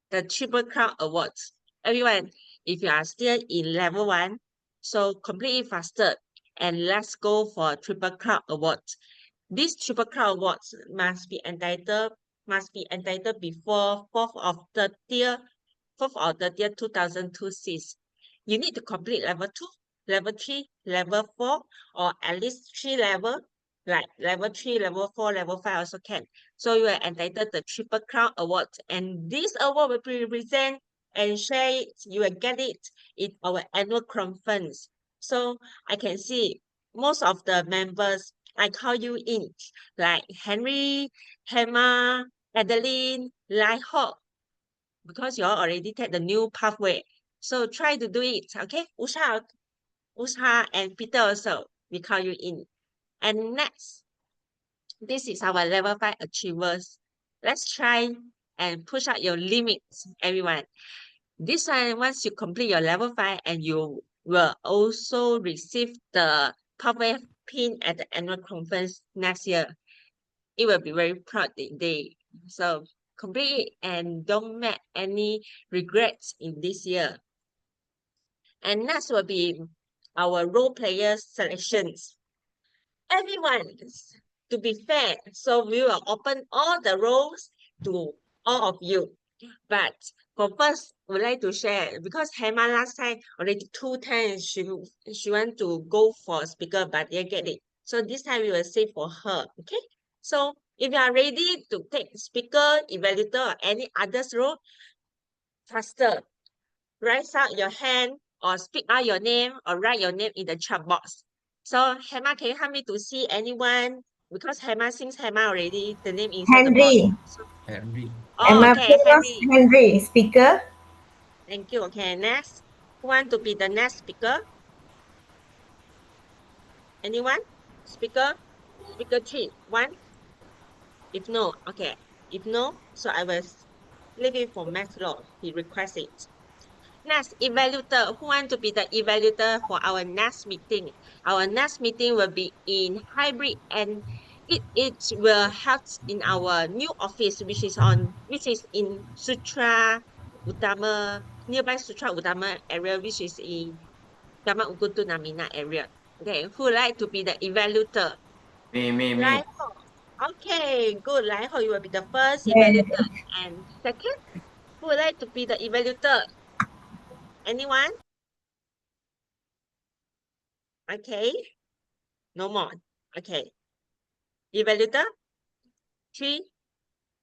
the Triple Crown Awards. Everyone, if you are still in level 1, so complete it faster and let's go for Triple Crown Awards. These Triple Crown Awards must be entitled before 4th of 30th, 2026. You need to complete level 2, level 3, level 4, or at least 3 level, like level 3, level 4, level 5 also can. So you are entitled the Triple Crown Award. And this award will be present and share it. You will get it in our annual conference. So I can see most of the members, I call you in, like Henry, Hema, Adeline, Lai Ho, because you all already take the new pathway. So try to do it, okay? Usha and Peter also, we call you in. And next, this is our level 5 achievers. Let's try and push out your limits, everyone. This one, once you complete your level 5 and you will also receive the pathway pin at the annual conference next year. It will be very proud day. So complete it and don't make any regrets in this year. And next will be our role player selections. Everyone, to be fair, so we will open all the roles to all of you. But for first, I would like to share, because Hema last time already 2 times she want to go for speaker, but didn't get it. So this time we will save for her, okay? So if you are ready to take speaker, evaluator, or any others role, faster. Raise out your hand or speak out your name or write your name in the chat box. So Hema, can you help me to see anyone? Because since Hema already, the name inside the Henry. box. So, Henry. oh, okay, Henry. Henry, speaker. Thank you. Okay, next. Who want to be the next speaker? Anyone? Speaker? Speaker 3, 1. If no, okay. If no, so I will leave it for Math Law. He requests it. Next, evaluator. Who want to be the evaluator for our next meeting? Our next meeting will be in hybrid, and it will help in our new office, which is in Sutera Utama, nearby Sutera Utama area, which is in Taman Uguntu Namina area. Okay, who would like to be the evaluator? Me. Lai Ho. Okay, good. Lai Ho, you will be the first evaluator. And second, who would like to be the evaluator? Anyone? Okay, no more. Okay, evaluator. 3,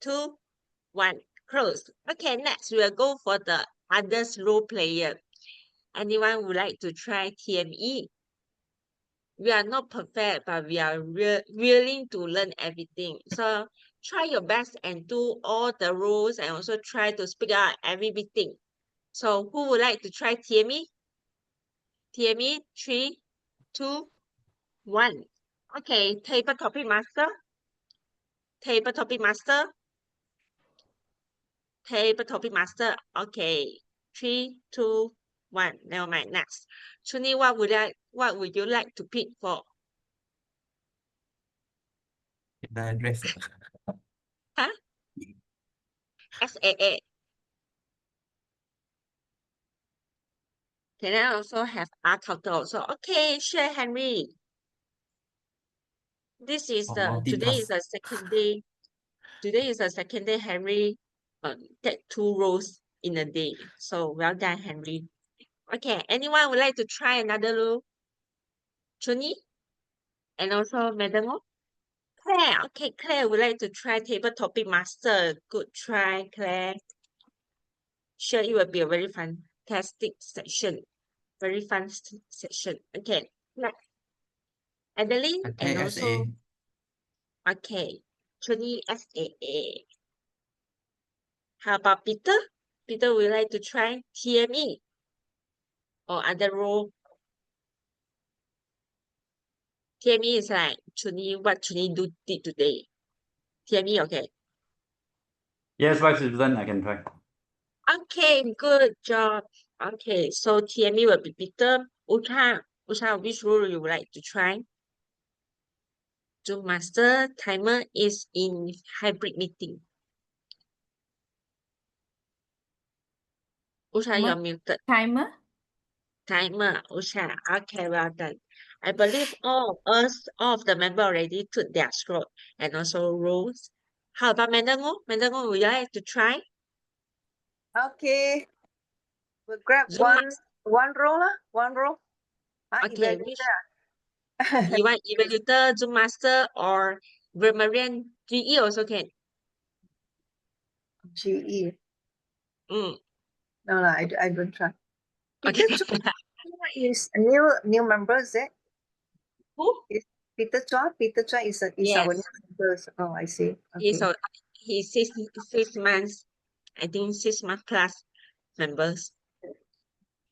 2, 1. Close. Okay, next we'll go for the others role player. Anyone would like to try TME? We are not perfect, but we are willing to learn everything. So try your best and do all the roles and also try to speak out everything. So who would like to try TME? TME, 3, 2, 1. Okay, table topic master. Table topic master. Table topic master. Okay, 3, 2, 1. Never mind. Next, Chuni, what would you like to pick for? The address. Huh? SAA. Can I also have art counter also? Okay, sure, Henry. This is today is Multitask. the second day. Today is the second day Henry get 2 roles in a day. So well done, Henry. Okay, anyone would like to try another role? Chuni? And also Madam O? Claire, okay, Claire would like to try table topic master. Good try, Claire. Sure, it will be a very fantastic session. Very fun session. Okay, next. Adeline and also, okay, Chuni SAA. How about Peter? Peter would like to try TME or other role. TME is like what Chuni did today. TME, okay. Yes, Vice President, I can try. Okay, good job. Okay, so TME will be Peter. Usha, which role you would like to try? Zoom master timer is in hybrid meeting. Usha, you're muted. Timer? Timer, Usha. Okay, well done. I believe all of the members already took their slot and also roles. How about Mandango? Mandango, would you like to try? Okay. We'll grab Zoom one row lah. One row. Okay, which you want evaluator, Zoom master, or grammarian? GE also can. GE. Mm. No, I don't try. Okay. Peter Chua is a new member, is it? Who? Peter Chua. Peter Chua is Yes. our new member. Oh, I see. Okay. He's 6 months, I think 6 months plus members.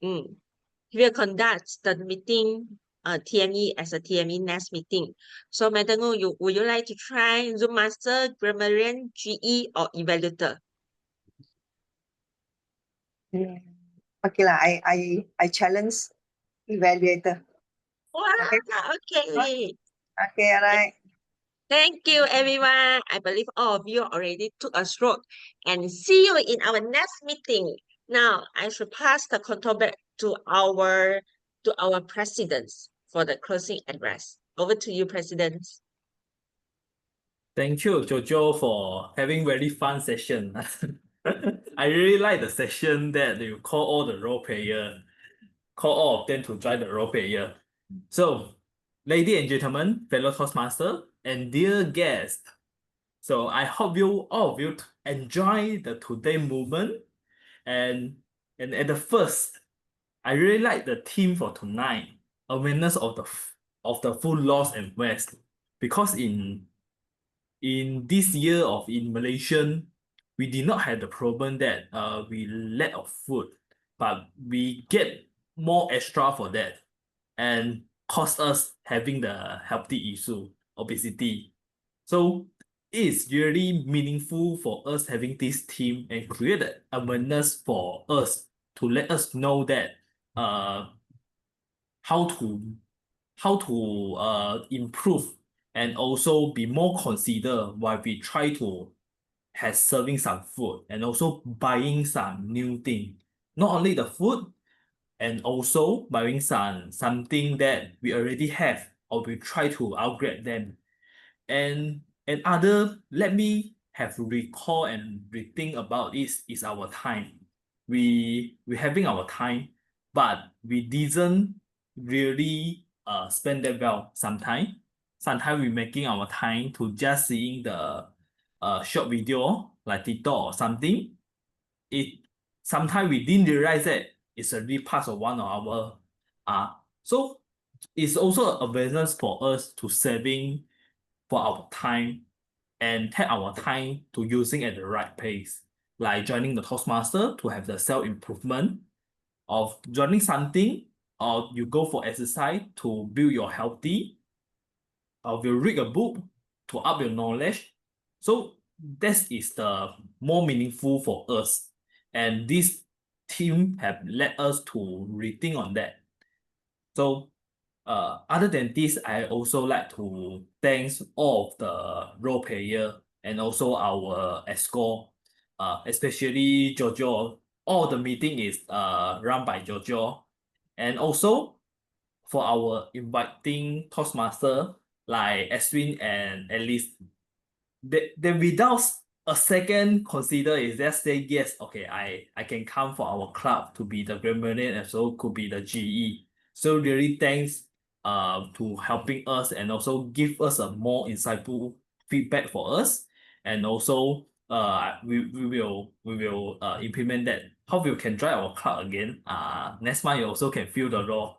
He will conduct the meeting TME as a TME next meeting. So Madam Ngo, would you like to try Zoom Master, Grammarian, GE, or Evaluator? Okay lah. I challenge evaluator. Wow, okay. Okay, all right. Thank you, everyone. I believe all of you already took a stroke, and see you in our next meeting. Now, I should pass the control back to our presidents for the closing address. Over to you, presidents. Thank you, Jojo, for having very fun session. I really like the session that you call all the role player, call all of them to join the role player. So, ladies and gentlemen, fellow Toastmaster, and dear guests, so I hope all of you enjoy the today movement. And at the first, I really like the theme for tonight, awareness of the food loss and waste, because in this year in Malaysia, we did not have the problem that we lack of food, but we get more extra for that and cost us having the healthy issue obesity. So it's really meaningful for us having this team and create an awareness for us to let us know that how to improve and also be more considerate while we try to have serving some food and also buying some new thing. Not only the food, and also buying something that we already have or we try to upgrade them. And other, let me have recall and rethink about this is our time. We having our time, but we didn't really spend that well sometimes. Sometimes we making our time to just seeing the short video like TikTok or something. It sometimes we didn't realize that it's already part of one of our so it's also a awareness for us to saving for our time and take our time to using at the right pace, like joining the Toastmaster to have the self-improvement of joining something, or you go for exercise to build your healthy, or you read a book to up your knowledge. So that is the more meaningful for us. And this team have led us to rethink on that. So other than this, I also like to thank all of the role player and also our ESCO, especially Jojo. All the meeting is run by Jojo. And also for our inviting Toastmaster like Edwin and Alice, they without a second consider is just say yes, okay, I can come for our club to be the Grand Marine and so could be the GE. So really thanks to helping us and also give us a more insightful feedback for us. And also we will implement that how we can drive our club again. Next month you also can feel the role.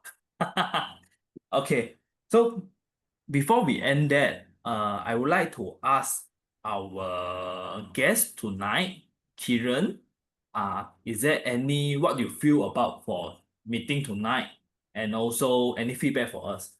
Okay, so before we end that, I would like to ask our guest tonight, Kiran, is there any what you feel about for meeting tonight, and also any feedback for us?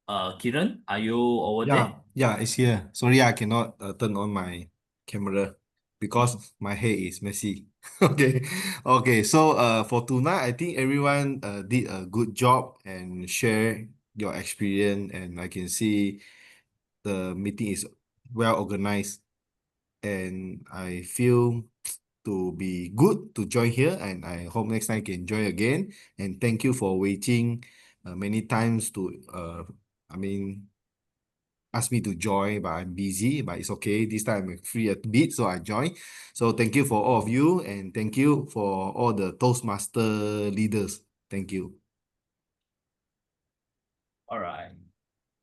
Kiran, are you over there? Yeah, it's here. Sorry, I cannot turn on my camera because my hair is messy. Okay. So for tonight, I think everyone did a good job and share your experience, and I can see the meeting is well organized, and I feel to be good to join here, and I hope next time can join again. And thank you for waiting many times to ask me to join, but I'm busy, but it's okay. This time I'm free a bit, so I join. So thank you for all of you, and thank you for all the Toastmaster leaders. Thank you. All right.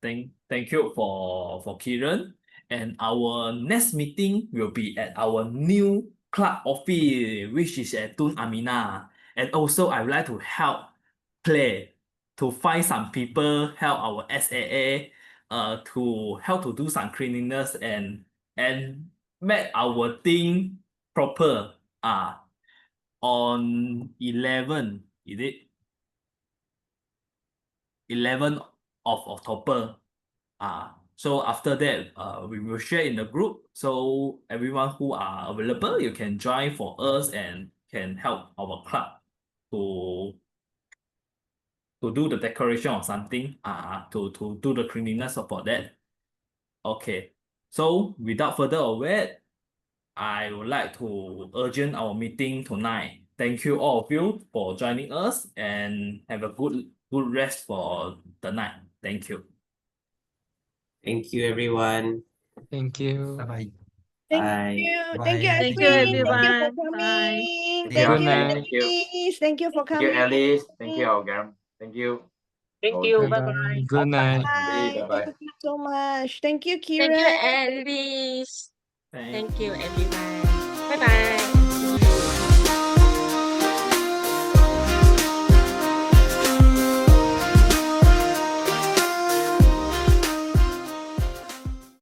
Thank you for Kiran. And our next meeting will be at our new club office, which is at Tun Amina. And also I would like to help Claire to find some people help our SAA to help to do some cleanliness and make our thing proper on 11, is it? 11 of October. So after that, we will share in the group. So everyone who are available, you can join for us and can help our club to do the decoration or something. To do the cleanliness for that. Okay. So without further ado, I would like to urgent our meeting tonight. Thank you all of you for joining us and have a good rest for the night. Thank you. Thank you, everyone. Thank you. Bye-bye. Bye. Thank you, Thank you, Edwin. Thank you for everyone. Bye. coming. Thank Thank you. you, Good night. Alice. Thank you for Thank you, coming. Alice. Thank you, Algam. Thank you. Thank you. Bye Bye-bye. bye. Good night. Bye. Bye-bye. Thank you so much. Thank you, Thank you, Kira. Alice. Thank Thank you, everyone. Bye-bye.